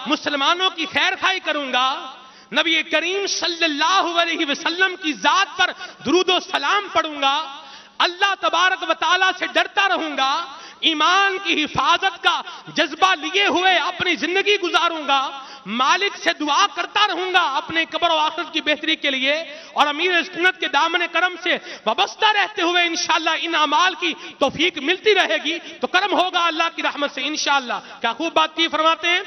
مسلمانوں کی خیر خواہی کروں گا, نبی کریم صلی اللہ علیہ وسلم کی ذات پر درود و سلام پڑھوں گا, اللہ تبارک و تعالیٰ سے ڈرتا رہوں گا, ایمان کی حفاظت کا جذبہ لیے ہوئے اپنی زندگی گزاروں گا, مالک سے دعا کرتا رہوں گا اپنے قبر و آخرت کی بہتری کے لیے, اور امیر سنت کے دامن کرم سے وابستہ رہتے ہوئے انشاءاللہ ان اعمال کی توفیق ملتی رہے گی تو کرم ہوگا اللہ کی رحمت سے انشاءاللہ. کیا خوب بات کی. فرماتے ہیں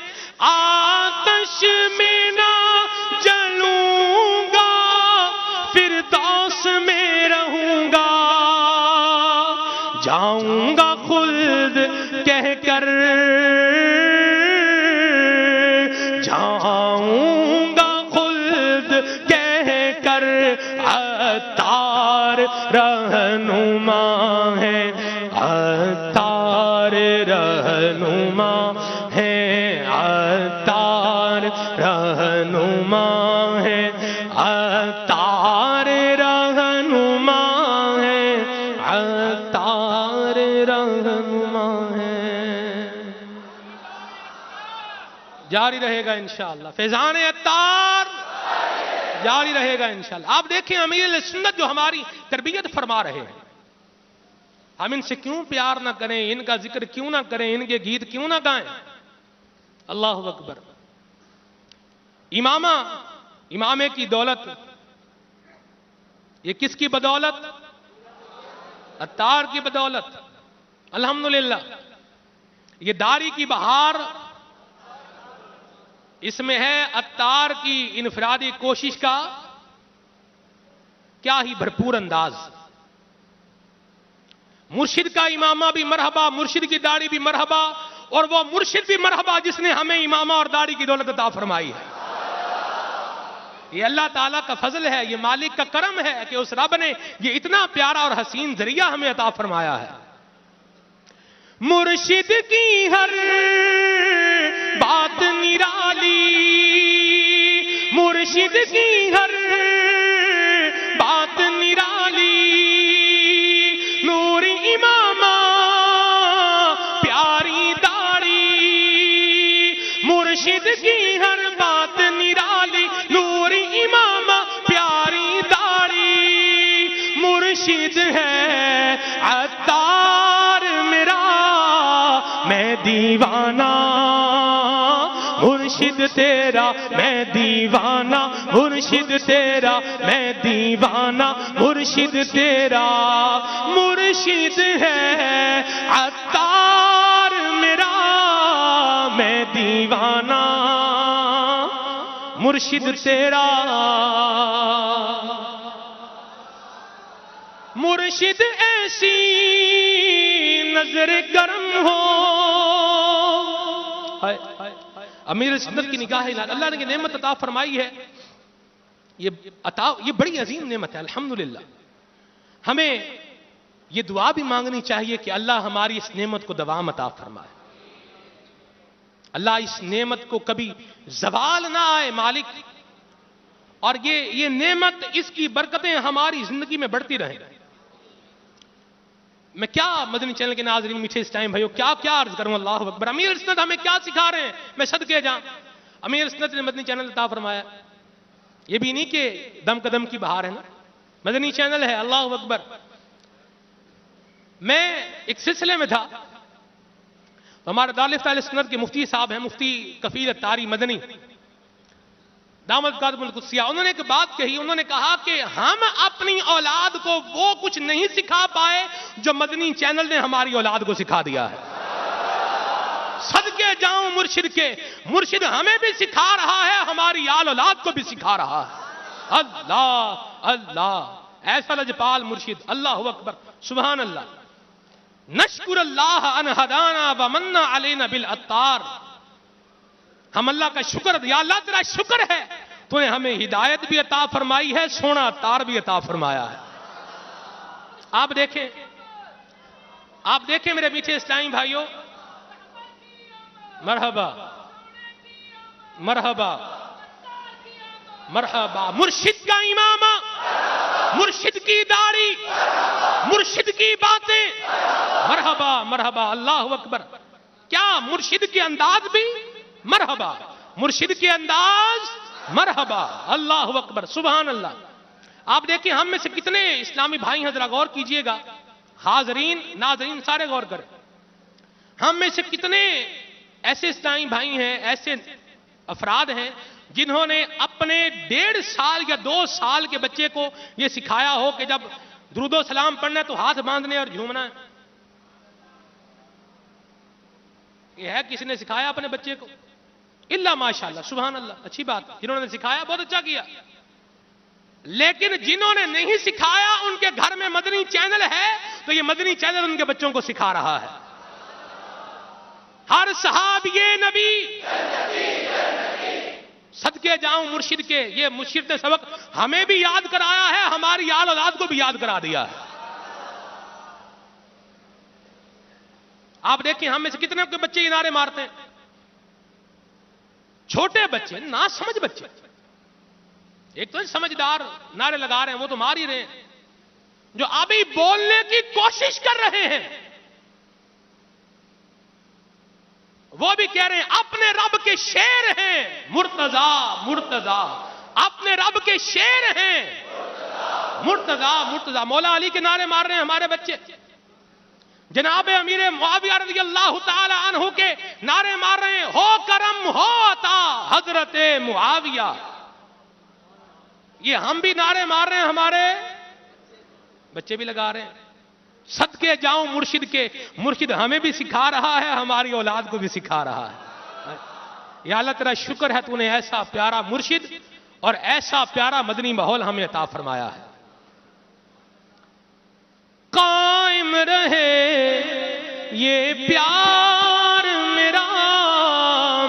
آتش میں نہ جلوں گا, فردوس میں رہوں گا, جاؤں گا خلد کہہ کر, جاؤں گا خلد کہہ کر, عطار رہنما ہے, عطار رہنما ہے, عطار رہنما ہے, عطار رہنما ہے, عطار رہنما ہے. جاری رہے گا انشاءاللہ فیضان عطار, جاری رہے گا انشاءاللہ. آپ دیکھیں امیر سنت جو ہماری تربیت فرما رہے ہیں, ہم ان سے کیوں پیار نہ کریں, ان کا ذکر کیوں نہ کریں, ان کے گیت کیوں نہ گائیں. اللہ اکبر. امامے کی دولت یہ کس کی بدولت؟ عطار کی بدولت. الحمدللہ. یہ داڑھی کی بہار اس میں ہے عطار کی انفرادی کوشش کا کیا ہی بھرپور انداز. مرشد کا امامہ بھی مرحبا, مرشد کی داڑھی بھی مرحبا, اور وہ مرشد بھی مرحبا جس نے ہمیں امامہ اور داڑھی کی دولت عطا فرمائی ہے. یہ اللہ تعالیٰ کا فضل ہے, یہ مالک کا کرم ہے کہ اس رب نے یہ اتنا پیارا اور حسین ذریعہ ہمیں عطا فرمایا ہے. مرشد کی ہر بات نرالی, مرشد کی ہر بات نرالی, نوری امامہ پیاری داڑھی, مرشد کی ہر بات نرالی, نوری امامہ پیاری داڑھی, مرشد ہے عطار میرا میں دیوانہ, مرشد تیرا میں دیوانہ, مرشد تیرا میں دیوانہ, مرشد تیرا, مرشد ہے عطار میرا میں دیوانہ, مرشد تیرا, مرشد ایسی نظر کرم ہو. امیر سنت کی نگاہ اللہ نے نعمت عطا فرمائی ہے, یہ بڑی عظیم نعمت ہے الحمدللہ. ہمیں یہ دعا بھی مانگنی چاہیے کہ اللہ ہماری اس نعمت کو دوام عطا فرمائے, اللہ اس نعمت کو کبھی زوال نہ آئے مالک, اور یہ نعمت اس کی برکتیں ہماری زندگی میں بڑھتی رہیں. میں کیا مدنی چینل کے ناظرین میٹھے اس ٹائم بھائیو کیا عرض کروں. اللہ اکبر. امیر سنت ہمیں کیا سکھا رہے ہیں, میں صدقے جاؤں. امیر سنت نے مدنی چینل عطا فرمایا, یہ بھی نہیں کہ دم قدم کی بہار ہے نا, مدنی چینل ہے. اللہ اکبر. میں ایک سلسلے میں تھا, ہمارے دارالفتہ اہل سنت کے مفتی صاحب ہیں, مفتی کفیل اتاری مدنی, دامت قادم القدسیہ، انہوں نے ایک بات کہی، انہوں نے کہا کہ ہم اپنی اولاد کو وہ کچھ نہیں سکھا پائے جو مدنی چینل نے ہماری اولاد کو سکھا دیا ہے۔ صدقے جاؤں مرشد کے، مرشد ہمیں بھی سکھا رہا ہے، ہماری آل اولاد کو بھی سکھا رہا ہے۔ اللہ اللہ، ایسا لجپال مرشد، اللہ اکبر، سبحان اللہ۔ نشکر اللہ ان ہدانا ومن علینا بالعطار، ہم اللہ کا شکر، یا اللہ تیرا شکر ہے تو نے ہمیں ہدایت بھی عطا فرمائی ہے، سونا عطار بھی عطا فرمایا ہے۔ آپ دیکھیں میرے میٹھے اسلامی بھائیوں، مرحبا مرحبا مرحبا، مرشد کا امامہ، مرشد کی داڑھی، مرشد کی باتیں، مرحبا مرحبا، اللہ اکبر۔ کیا مرشد کے انداز بھی مرحبا، مرشد کے انداز مرحبا، اللہ اکبر، سبحان اللہ۔ آپ دیکھیں ہم میں سے کتنے اسلامی بھائی ہیں، ذرا غور کیجئے گا، حاضرین ناظرین سارے غور کریں، ہم میں سے کتنے ایسے اسلامی بھائی ہیں، ایسے افراد ہیں جنہوں نے اپنے 1.5 سال یا 2 سال کے بچے کو یہ سکھایا ہو کہ جب درود و سلام پڑھنا ہے تو ہاتھ باندھنے اور جھومنا ہے؟ یہ ہے کسی نے سکھایا اپنے بچے کو؟ اللہ ماشاءاللہ، سبحان اللہ، اچھی بات، جنہوں نے سکھایا بہت اچھا کیا۔ لیکن جنہوں نے نہیں سکھایا ان کے گھر میں مدنی چینل ہے تو یہ مدنی چینل ان کے بچوں کو سکھا رہا ہے۔ ہر صحابی نبی صدقے جاؤں مرشد کے، یہ مرشد نے سبق ہمیں بھی یاد کرایا ہے، ہماری آل اولاد کو بھی یاد کرا دیا ہے۔ آپ دیکھیں ہم میں سے کتنے کے بچے یہ نعرے مارتے ہیں، چھوٹے بچے، نا سمجھ بچے، ایک تو سمجھدار نعرے لگا رہے ہیں وہ تو مار ہی رہے ہیں، جو ابھی بولنے کی کوشش کر رہے ہیں وہ بھی کہہ رہے ہیں اپنے رب کے شیر ہیں مرتضی مرتضی، اپنے رب کے شیر ہیں مرتضی مرتضی، مولا علی کے نعرے مار رہے ہیں ہمارے بچے، جناب امیر معاویہ رضی اللہ تعالی عنہ کے نعرے مار رہے ہیں، ہو کرم ہو عطا حضرت معاویہ، یہ ہم بھی نعرے مار رہے ہیں، ہمارے بچے بھی لگا رہے ہیں۔ صدقے جاؤں مرشد کے، مرشد ہمیں بھی سکھا رہا ہے، ہماری اولاد کو بھی سکھا رہا ہے۔ یا اللہ تیرا شکر ہے تو نے ایسا پیارا مرشد اور ایسا پیارا مدنی ماحول ہمیں عطا فرمایا ہے۔ قائم رہے یہ پیار میرا،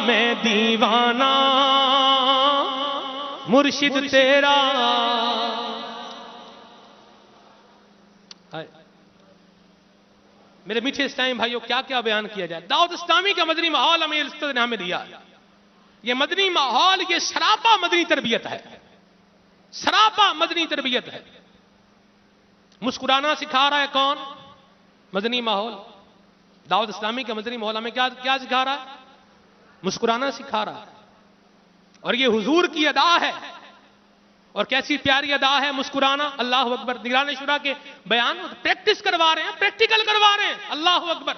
میں دیوانہ مرشد تیرا۔ میرے میٹھے اسلامی بھائیوں، کیا کیا بیان کیا جائے، دعوت اسلامی کا مدنی ماحول ہمیں استاد نے ہمیں دیا۔ یہ مدنی ماحول، یہ سراپا مدنی تربیت ہے، سراپا مدنی تربیت ہے۔ مسکرانا سکھا رہا ہے کون؟ مدنی ماحول۔ دعوت اسلامی کا مدنی ماحول ہمیں کیا سکھا رہا ہے؟ مسکرانا سکھا رہا ہے، اور یہ حضور کی ادا ہے، اور کیسی پیاری ادا ہے مسکرانا، اللہ اکبر۔ نگران شورا کے بیان پریکٹس کروا رہے ہیں، پریکٹیکل کروا رہے ہیں، اللہ اکبر۔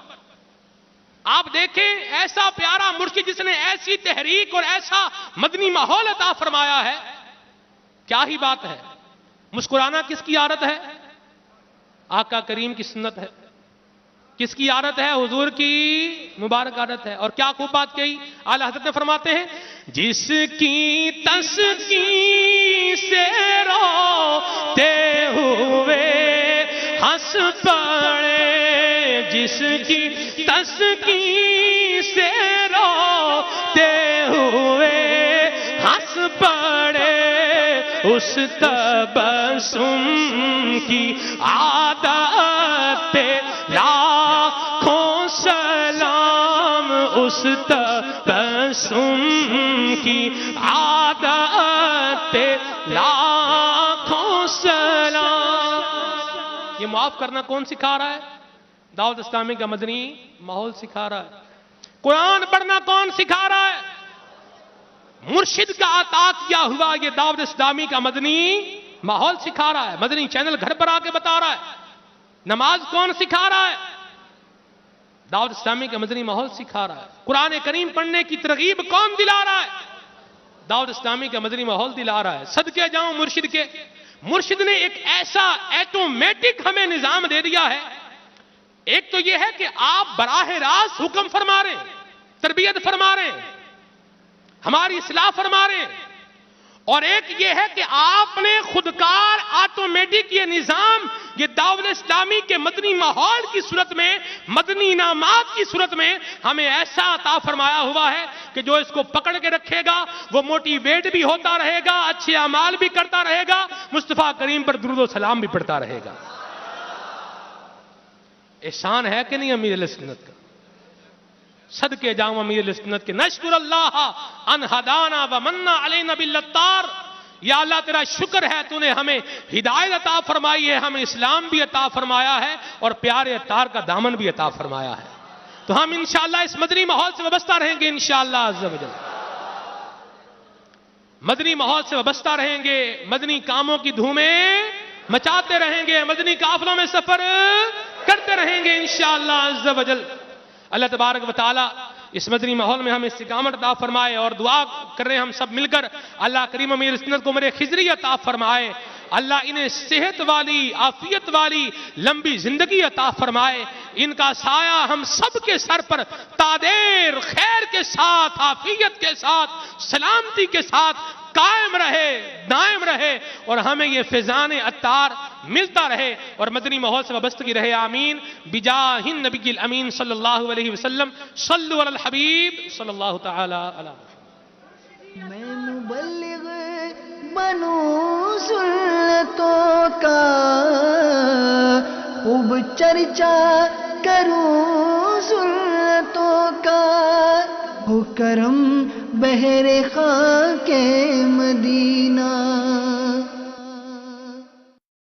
آپ دیکھیں ایسا پیارا مرشد جس نے ایسی تحریک اور ایسا مدنی ماحول عطا فرمایا ہے، کیا ہی بات ہے۔ مسکرانا کس کی عادت ہے؟ آقا کریم کی سنت ہے۔ کس کی عادت ہے؟ حضور کی مبارک عادت ہے۔ اور کیا خوب بات کہی، اعلیٰ حضرت نے فرماتے ہیں، جس کی تسکین سے روتے ہوئے ہنس پڑے، جس کی تسکین سے روتے ہوئے ہنس پڑے، اس تبسم کی عادت پہ لاکھوں سلام، اس تبسم کی عادت پہ لاکھوں سلام۔ یہ معاف کرنا کون سکھا رہا ہے؟ دعوت اسلامی کا مدنی ماحول سکھا رہا ہے۔ قرآن پڑھنا کون سکھا رہا ہے؟ مرشد کا عطا کیا ہوا یہ دعوت اسلامی کا مدنی ماحول سکھا رہا ہے۔ مدنی چینل گھر پر آ کے بتا رہا ہے۔ نماز کون سکھا رہا ہے؟ دعوت اسلامی کا مدنی ماحول سکھا رہا ہے۔ قرآن کریم پڑھنے کی ترغیب کون دلا رہا ہے؟ دعوت اسلامی کا مدنی ماحول دلا رہا ہے. صدقے جاؤں مرشد کے. مرشد نے ایک ایسا ایٹومیٹک ہمیں نظام دے دیا ہے. ایک تو یہ ہے کہ آپ براہ راست حکم فرما رہے ہیں, تربیت فرما رہے ہیں, ہماری اصلاح فرما رہے ہیں, اور ایک یہ ہے کہ آپ نے خودکار آٹومیٹک یہ نظام, یہ دعوت اسلامی کے مدنی ماحول کی صورت میں, مدنی انعامات کی صورت میں ہمیں ایسا عطا فرمایا ہوا ہے کہ جو اس کو پکڑ کے رکھے گا وہ موٹیویٹ بھی ہوتا رہے گا, اچھے اعمال بھی کرتا رہے گا, مصطفیٰ کریم پر درود و سلام بھی پڑھتا رہے گا. احسان ہے کہ نہیں امیر اہل سنت کا؟ صدقے جاؤں امیر اہل سنت کے. نشکر اللہ ان ہدانا ومنا علینا بالاتار. یا اللہ تیرا شکر ہے تو نے ہمیں ہدایت عطا فرمائی ہے, ہمیں اسلام بھی عطا فرمایا ہے اور پیارے اتار کا دامن بھی عطا فرمایا ہے. تو ہم انشاءاللہ اس مدنی ماحول سے وابستہ رہیں گے انشاءاللہ عز و جل. مدنی ماحول سے وابستہ رہیں گے, مدنی کاموں کی دھومیں مچاتے رہیں گے, مدنی قافلوں میں سفر کرتے رہیں گے انشاءاللہ عز و جل. اللہ تبارک و تعالی اس مدنی ماحول میں ہمیں استقامت عطا فرمائے, اور دعا کر رہے ہیں ہم سب مل کر اللہ کریم امیر سنت کو میرے خضری عطا فرمائے. اللہ انہیں صحت والی, عافیت والی لمبی زندگی عطا فرمائے. ان کا سایہ ہم سب کے سر پر تادیر خیر کے ساتھ, عافیت کے ساتھ, سلامتی کے ساتھ قائم رہے, دائم رہے, اور ہمیں یہ فیضان عطار ملتا رہے اور مدنی ماحول سے وابستگی رہے. آمین بجاہ النبی الامین صلی اللہ علیہ وسلم. صلو علی الحبیب صلی اللہ تعالی علیہ وسلم. میں مبلغ بنوں سنتوں کا, خوب چرچا کروں سنتوں کا, ہو کرم بہر خاک مدینہ.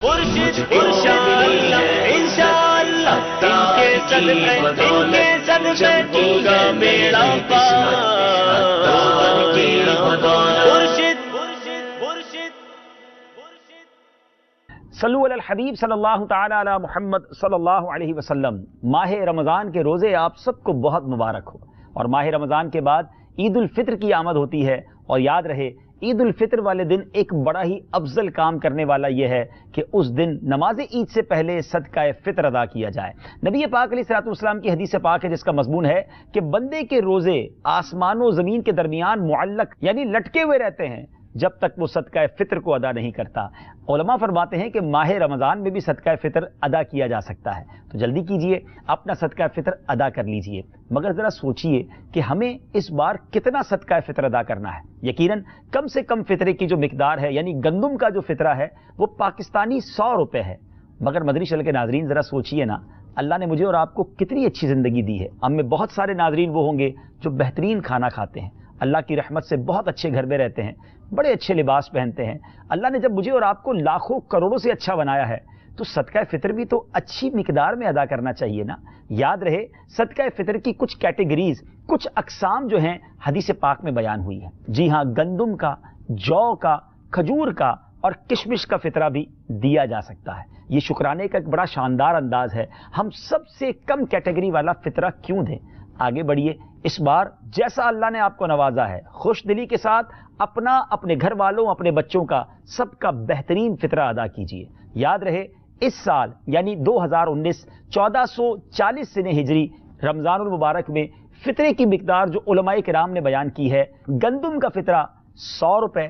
مرشد انشاءاللہ انشاءاللہ ان کے صدقے ہوگا میرا پار. صلو علی الحبیب صلی اللہ تعالی علی محمد صلی اللہ علیہ وسلم. ماہ رمضان کے روزے آپ سب کو بہت مبارک ہو. اور ماہ رمضان کے بعد عید الفطر کی آمد ہوتی ہے, اور یاد رہے عید الفطر والے دن ایک بڑا ہی افضل کام کرنے والا یہ ہے کہ اس دن نماز عید سے پہلے صدقہ فطر ادا کیا جائے. نبی پاک علیہ الصلوۃ والسلام کی حدیث پاک ہے جس کا مضمون ہے کہ بندے کے روزے آسمان و زمین کے درمیان معلق یعنی لٹکے ہوئے رہتے ہیں جب تک وہ صدقہ فطر کو ادا نہیں کرتا. علماء فرماتے ہیں کہ ماہ رمضان میں بھی صدقہ فطر ادا کیا جا سکتا ہے, تو جلدی کیجئے اپنا صدقہ فطر ادا کر لیجئے. مگر ذرا سوچئے کہ ہمیں اس بار کتنا صدقہ فطر ادا کرنا ہے. یقیناً کم سے کم فطرے کی جو مقدار ہے یعنی گندم کا جو فطرہ ہے وہ پاکستانی 100 روپے ہے. مگر مدنی چینل کے ناظرین ذرا سوچئے نا, اللہ نے مجھے اور آپ کو کتنی اچھی زندگی دی ہے. ہم میں بہت سارے ناظرین وہ ہوں گے جو بہترین کھانا کھاتے ہیں, اللہ کی رحمت سے بہت اچھے گھر میں رہتے ہیں, بڑے اچھے لباس پہنتے ہیں. اللہ نے جب مجھے اور آپ کو لاکھوں کروڑوں سے اچھا بنایا ہے تو صدقہ فطر بھی تو اچھی مقدار میں ادا کرنا چاہیے نا. یاد رہے صدقہ فطر کی کچھ کیٹیگریز, کچھ اقسام جو ہیں حدیث پاک میں بیان ہوئی ہیں. جی ہاں, گندم کا, جو کا, کھجور کا اور کشمش کا فطرہ بھی دیا جا سکتا ہے. یہ شکرانے کا ایک بڑا شاندار انداز ہے. ہم سب سے کم کیٹیگری والا فطرہ کیوں دیں؟ آگے بڑھیے. اس بار جیسا اللہ نے آپ کو نوازا ہے خوش دلی کے ساتھ اپنا, اپنے گھر والوں, اپنے بچوں کا, سب کا بہترین فطرہ ادا کیجیے. یاد رہے اس سال یعنی 2019 1440 سنہ ہجری رمضان المبارک میں فطرے کی مقدار جو علماء کرام نے بیان کی ہے, گندم کا فطرہ 100 روپے,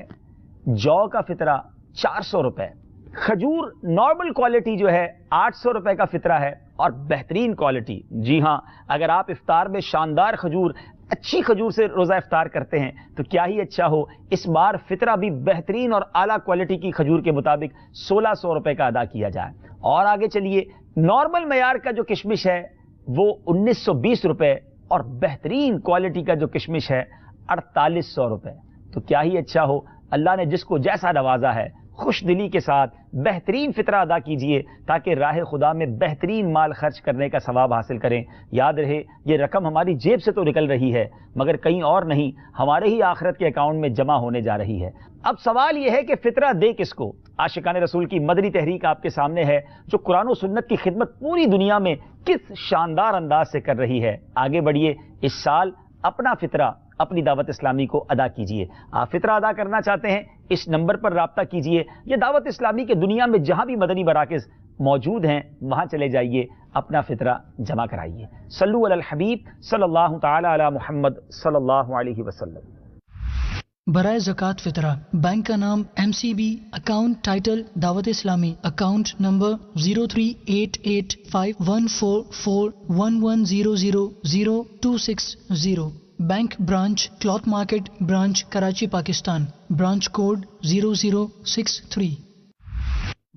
جو کا فطرہ 400 روپے, کھجور نارمل کوالٹی جو ہے 800 روپے کا فطرہ ہے, اور بہترین کوالٹی, جی ہاں, اگر آپ افطار میں شاندار کھجور, اچھی کھجور سے روزہ افطار کرتے ہیں تو کیا ہی اچھا ہو. اس بار فطرہ بھی بہترین اور اعلیٰ کوالٹی کی کھجور کے مطابق 1600 روپے کا ادا کیا جائے. اور آگے چلیے, نارمل معیار کا جو کشمش ہے وہ 1920 روپے, اور بہترین کوالٹی کا جو کشمش ہے 4800 روپے. تو کیا ہی اچھا ہو. اللہ نے جس کو جیسا نوازا ہے خوش دلی کے ساتھ بہترین فطرہ ادا کیجئے تاکہ راہ خدا میں بہترین مال خرچ کرنے کا ثواب حاصل کریں. یاد رہے یہ رقم ہماری جیب سے تو نکل رہی ہے مگر کہیں اور نہیں, ہمارے ہی آخرت کے اکاؤنٹ میں جمع ہونے جا رہی ہے. اب سوال یہ ہے کہ فطرہ دے کس کو؟ عاشقان رسول کی مدنی تحریک آپ کے سامنے ہے جو قرآن و سنت کی خدمت پوری دنیا میں کس شاندار انداز سے کر رہی ہے. آگے بڑھیے. اس سال اپنا فطرہ اپنی دعوت اسلامی کو ادا کیجئے. آپ فطرہ ادا کرنا چاہتے ہیں اس نمبر پر رابطہ کیجئے، یا دعوت اسلامی کے دنیا میں جہاں بھی مدنی مراکز موجود ہیں وہاں چلے جائیے، اپنا فطرہ جمع کرائیے. صلو علی الحبیب صلی اللہ تعالی علی محمد صلی اللہ علیہ وسلم. برائے زکوٰۃ فطرہ، بینک کا نام MCB، account title Dawat Islami, account number 0388514411000260، bank branch cloth market branch Karachi Pakistan, branch code 0063.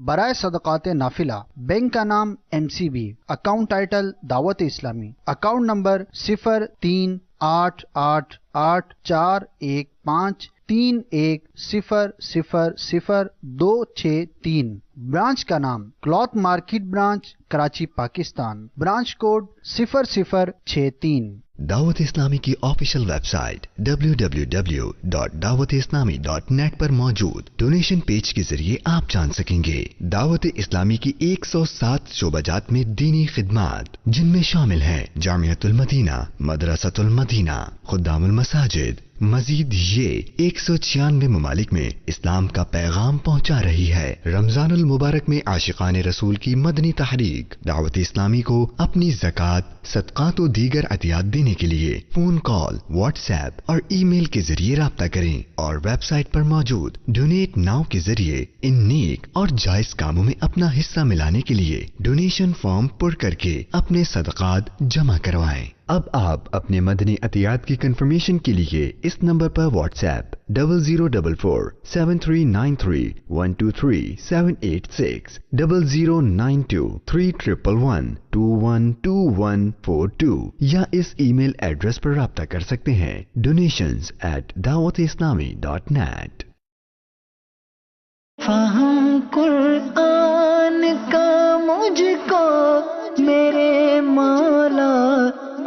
برائے صدقات نافلہ، بینک کا نام MCB، account title Dawat Islami, account number 03884131000263، branch کا نام cloth market branch Karachi Pakistan, branch code 0063. Dawat اسلامی کی آفیشیل ویب سائٹ www.dawatislami.net پر موجود ڈونیشن پیج کے ذریعے آپ جان سکیں گے دعوت اسلامی کی 107 شعبہ جات میں دینی خدمات، جن میں شامل ہیں جامعۃ المدینہ، مدرسۃ المدینہ، خدام المساجد. مزید یہ 196 ممالک میں اسلام کا پیغام پہنچا رہی ہے. رمضان المبارک میں عاشقان رسول کی مدنی تحریک دعوت اسلامی کو اپنی زکوٰۃ، صدقات و دیگر عطیات دینے کے لیے فون کال، واٹس ایپ اور ای میل کے ذریعے رابطہ کریں، اور ویب سائٹ پر موجود ڈونیٹ ناؤ کے ذریعے ان نیک اور جائز کاموں میں اپنا حصہ ملانے کے لیے ڈونیشن فارم پر کر کے اپنے صدقات جمع کروائیں. اب آپ اپنے مدنی عطیات کی کنفرمیشن کے لیے اس نمبر پر واٹس ایپ 00447393123786 009231112142 یا اس ای میل ایڈریس پر رابطہ کر سکتے ہیں donations@dawatislami.net. فہم قرآن کا مجھ کو میرے مولا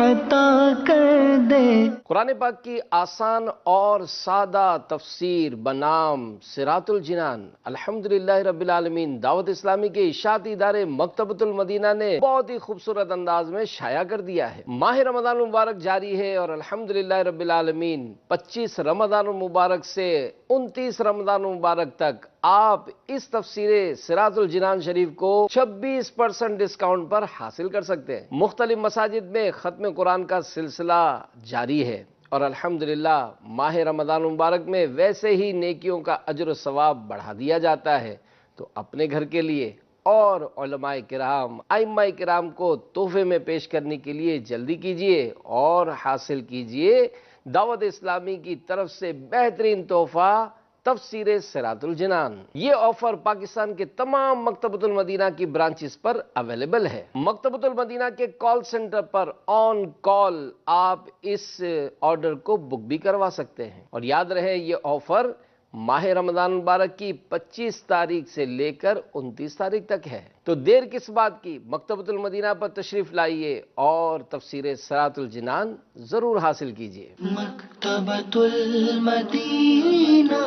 عطا کر دے. قرآن پاک کی آسان اور سادہ تفسیر بنام صراط الجنان الحمدللہ رب العالمین دعوت اسلامی کے اشاعتی ادارے مکتبۃ المدینہ نے بہت ہی خوبصورت انداز میں شائع کر دیا ہے. ماہ رمضان المبارک جاری ہے اور الحمدللہ رب العالمین 25 رمضان المبارک سے 29 رمضان المبارک تک آپ اس تفسیر صراط الجنان شریف کو 26% ڈسکاؤنٹ پر حاصل کر سکتے ہیں. مختلف مساجد میں ختم قرآن کا سلسلہ جاری ہے اور الحمدللہ ماہ رمضان المبارک میں ویسے ہی نیکیوں کا اجر و ثواب بڑھا دیا جاتا ہے. تو اپنے گھر کے لیے اور علماء کرام، ائمہ کرام کو تحفے میں پیش کرنے کے لیے جلدی کیجئے اور حاصل کیجئے دعوت اسلامی کی طرف سے بہترین تحفہ تفسیر صراط الجنان. یہ آفر پاکستان کے تمام مکتبۃ المدینہ کی برانچز پر اویلیبل ہے. مکتبۃ المدینہ کے کال سنٹر پر آن کال آپ اس آرڈر کو بک بھی کروا سکتے ہیں. اور یاد رہے یہ آفر ماہ رمضان مبارک کی 25 تاریخ سے لے کر 29 تاریخ تک ہے. تو دیر کس بات کی، مکتبۃ المدینہ پر تشریف لائیے اور تفسیر صراط الجنان ضرور حاصل کیجیے. مکتبۃ المدینہ،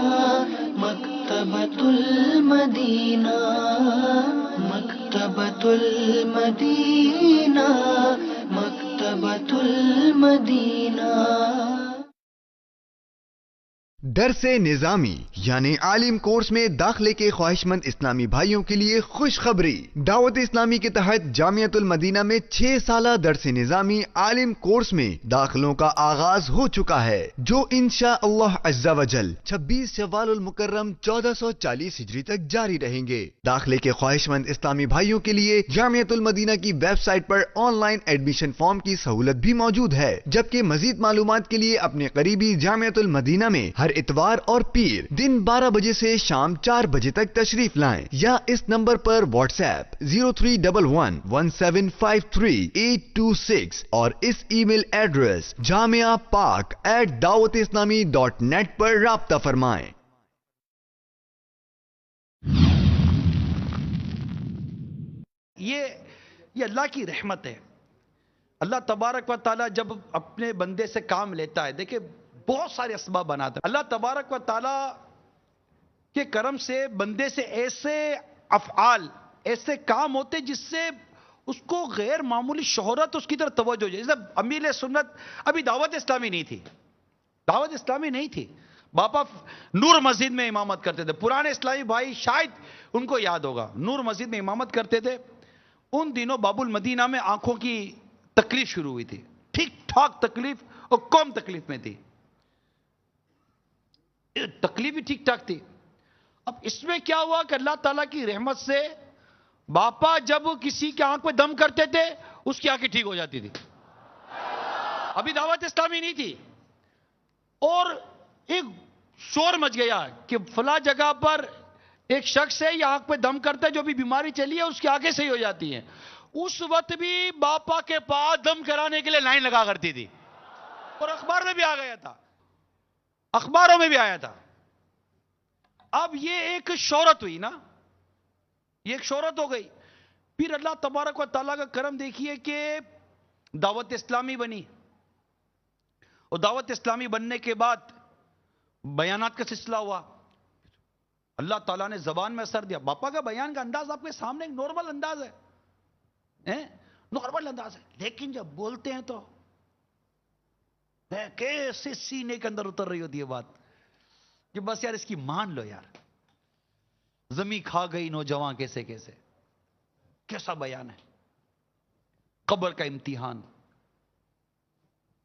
مکتبۃ المدینہ، مکتبۃ المدینہ، مکتبۃ المدینہ. درس نظامی یعنی عالم کورس میں داخلے کے خواہش مند اسلامی بھائیوں کے لیے خوشخبری. دعوت اسلامی کے تحت جامعۃ المدینہ میں 6 سالہ درس نظامی عالم کورس میں داخلوں کا آغاز ہو چکا ہے، جو انشاءاللہ عز و جل 26 شوال المکرم 1440 ہجری تک جاری رہیں گے. داخلے کے خواہش مند اسلامی بھائیوں کے لیے جامعۃ المدینہ کی ویب سائٹ پر آن لائن ایڈمیشن فارم کی سہولت بھی موجود ہے، جبکہ مزید معلومات کے لیے اپنے قریبی جامعۃ المدینہ میں ہر اتوار اور پیر دن 12 بجے سے شام 4 بجے تک تشریف لائیں، یا اس نمبر پر واٹس ایپ 0311175386 اور اس ای میل ایڈریس جامعہ pak@dawatislami.net پر رابطہ فرمائیں. یہ اللہ کی رحمت ہے. اللہ تبارک و تعالیٰ جب اپنے بندے سے کام لیتا ہے، دیکھیں بہت سارے اسباب بناتا ہے. اللہ تبارک و تعالیٰ کے کرم سے بندے سے ایسے افعال، ایسے کام ہوتے جس سے اس کو غیر معمولی شہرت اس کی طرف توجہ ہو جائے. جیسے امیر سنت ابھی دعوت اسلامی نہیں تھی، دعوت اسلامی نہیں تھی. باپا نور مسجد میں امامت کرتے تھے. پرانے اسلامی بھائی شاید ان کو یاد ہوگا, نور مسجد میں امامت کرتے تھے. ان دنوں باب المدینہ میں آنکھوں کی تکلیف شروع ہوئی تھی, ٹھیک ٹھاک تکلیف, اور قوم تکلیف میں تھی, تکلیف بھی ٹھیک ٹھاک تھی. اب اس میں کیا ہوا کہ اللہ تعالیٰ کی رحمت سے باپا جب کسی کے آنکھ پہ دم کرتے تھے اس کی آنکھیں ٹھیک ہو جاتی تھی. ابھی دعوت اسلامی نہیں تھی, اور ایک شور مچ گیا کہ فلاں جگہ پر ایک شخص ہے, یہ آنکھ پہ دم کرتا ہے, جو بھی بیماری چلی ہے اس کی آنکھیں صحیح ہو جاتی ہیں. اس وقت بھی باپا کے پاس دم کرانے کے لیے لائن لگا کرتی تھی, اور اخبار میں بھی آ گیا تھا, اخباروں میں بھی آیا تھا. اب یہ ایک شہرت ہوئی نا, یہ ایک شہرت ہو گئی. پھر اللہ تبارک و تعالیٰ کا کرم دیکھیے کہ دعوت اسلامی بنی, اور دعوت اسلامی بننے کے بعد بیانات کا سلسلہ ہوا. اللہ تعالیٰ نے زبان میں اثر دیا. باپا کا بیان کا انداز آپ کے سامنے ایک نارمل انداز ہے, نارمل انداز ہے, لیکن جب بولتے ہیں تو کیسے سینے کے اندر اتر رہی ہوتی ہے بات کہ بس یار اس کی مان لو یار. زمین کھا گئی نوجوان کیسے کیسے, کیسا بیان ہے, قبر کا امتحان,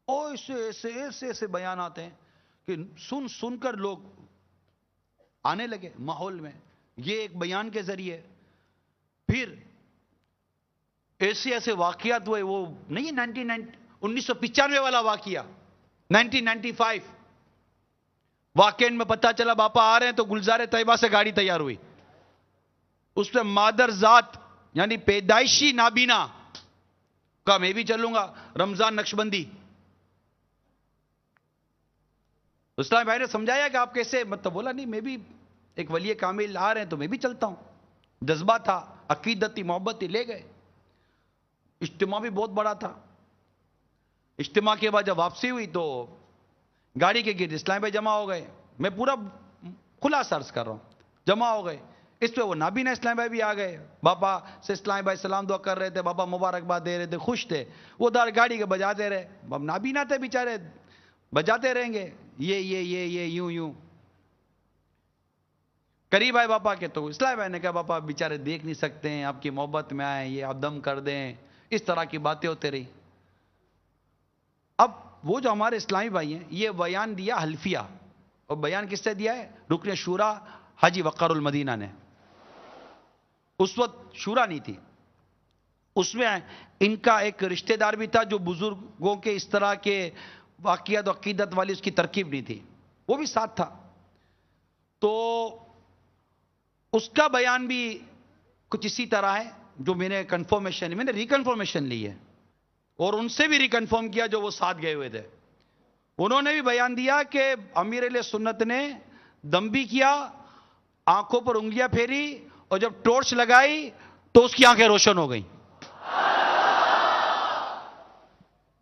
اور ایسے بیانات ہیں کہ سن سن کر لوگ آنے لگے ماحول میں. یہ ایک بیان کے ذریعے. پھر ایسے واقعات ہوئے, وہ نہیں 1995 والا واقعہ, 1995 واقعین میں پتہ چلا باپا آ رہے ہیں تو گلزار طیبہ سے گاڑی تیار ہوئی. اس میں مادر ذات یعنی پیدائشی نابینا کا میں بھی چلوں گا, رمضان نقشبندی. اسلام بھائی نے سمجھایا کہ آپ کیسے, مطلب بولا نہیں میں بھی ایک ولی کامل آ رہے ہیں تو میں بھی چلتا ہوں. جذبہ تھا, عقیدت تھی, محبت تھی, لے گئے. اجتماع بھی بہت بڑا تھا. اجتماع کے بعد جب واپسی ہوئی تو گاڑی کے گرد اسلام بھائی جمع ہو گئے. میں پورا کھلا سرچ کر رہا ہوں, جمع ہو گئے. اس پہ وہ نابینا اسلام بھائی بھی آ گئے. باپا سے اسلام بھائی سلام دعا کر رہے تھے, باپا مبارکباد دے رہے تھے, خوش تھے. وہ دار گاڑی کے بجاتے رہے. اب نابینا تھے بیچارے, بجاتے رہیں گے یہ یوں. قریب آئے باپا کے تو اسلام بھائی نے کہا باپا بیچارے دیکھ نہیں سکتے ہیں, آپ کی محبت میں آئے, یہ آپ دم کر دیں. اس طرح کی باتیں ہوتے رہی. اب وہ جو ہمارے اسلامی بھائی ہیں, یہ بیان دیا حلفیہ, اور بیان کس سے دیا ہے؟ رکن شورا حاجی وقار المدینہ نے. اس وقت شورا نہیں تھی, اس میں ان کا ایک رشتہ دار بھی تھا جو بزرگوں کے اس طرح کے واقعات و عقیدت والی اس کی ترکیب نہیں تھی, وہ بھی ساتھ تھا. تو اس کا بیان بھی کچھ اسی طرح ہے جو میں نے ریکنفرمیشن لی ہے, اور ان سے بھی ریکنفرم کیا جو وہ ساتھ گئے ہوئے تھے. انہوں نے بھی بیان دیا کہ امیر علیہ سنت نے دم بھی کیا, آنکھوں پر انگلیاں پھیری, اور جب ٹورچ لگائی تو اس کی آنکھیں روشن ہو گئیں.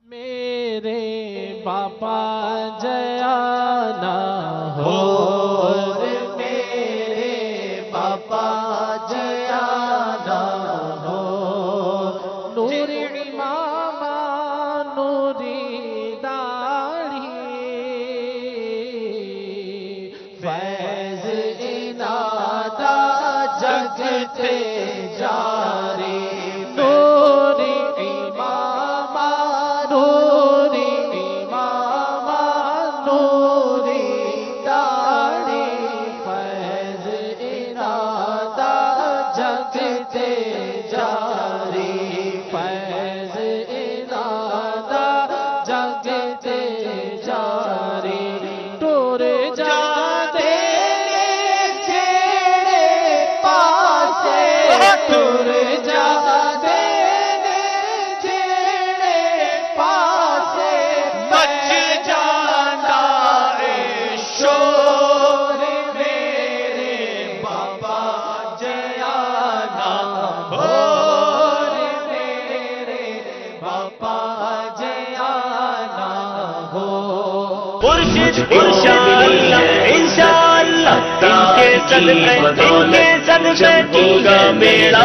میرے باپا جانا ہو, میرے باپا جانا ہو, نور امام نوری داڑھی, فیض انادا جگتے جاری, نور امام نوری امام نوری داڑھی, فیض انادا جگتے جاری, فیض انادا جگتے جاری. ٹور جاتے چھیڑے پاسے, ٹور جاتے چھیڑے پاسے, بچ جانا ہے شور, میرے باپا جانا ہو, میرے باپا جانا ہو. مرشد انشاءاللہ ان کے صدقے ہوگا میرا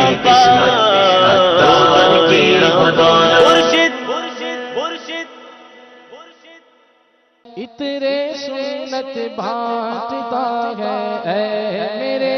اترے سنت بانٹتا ہے، اے میرے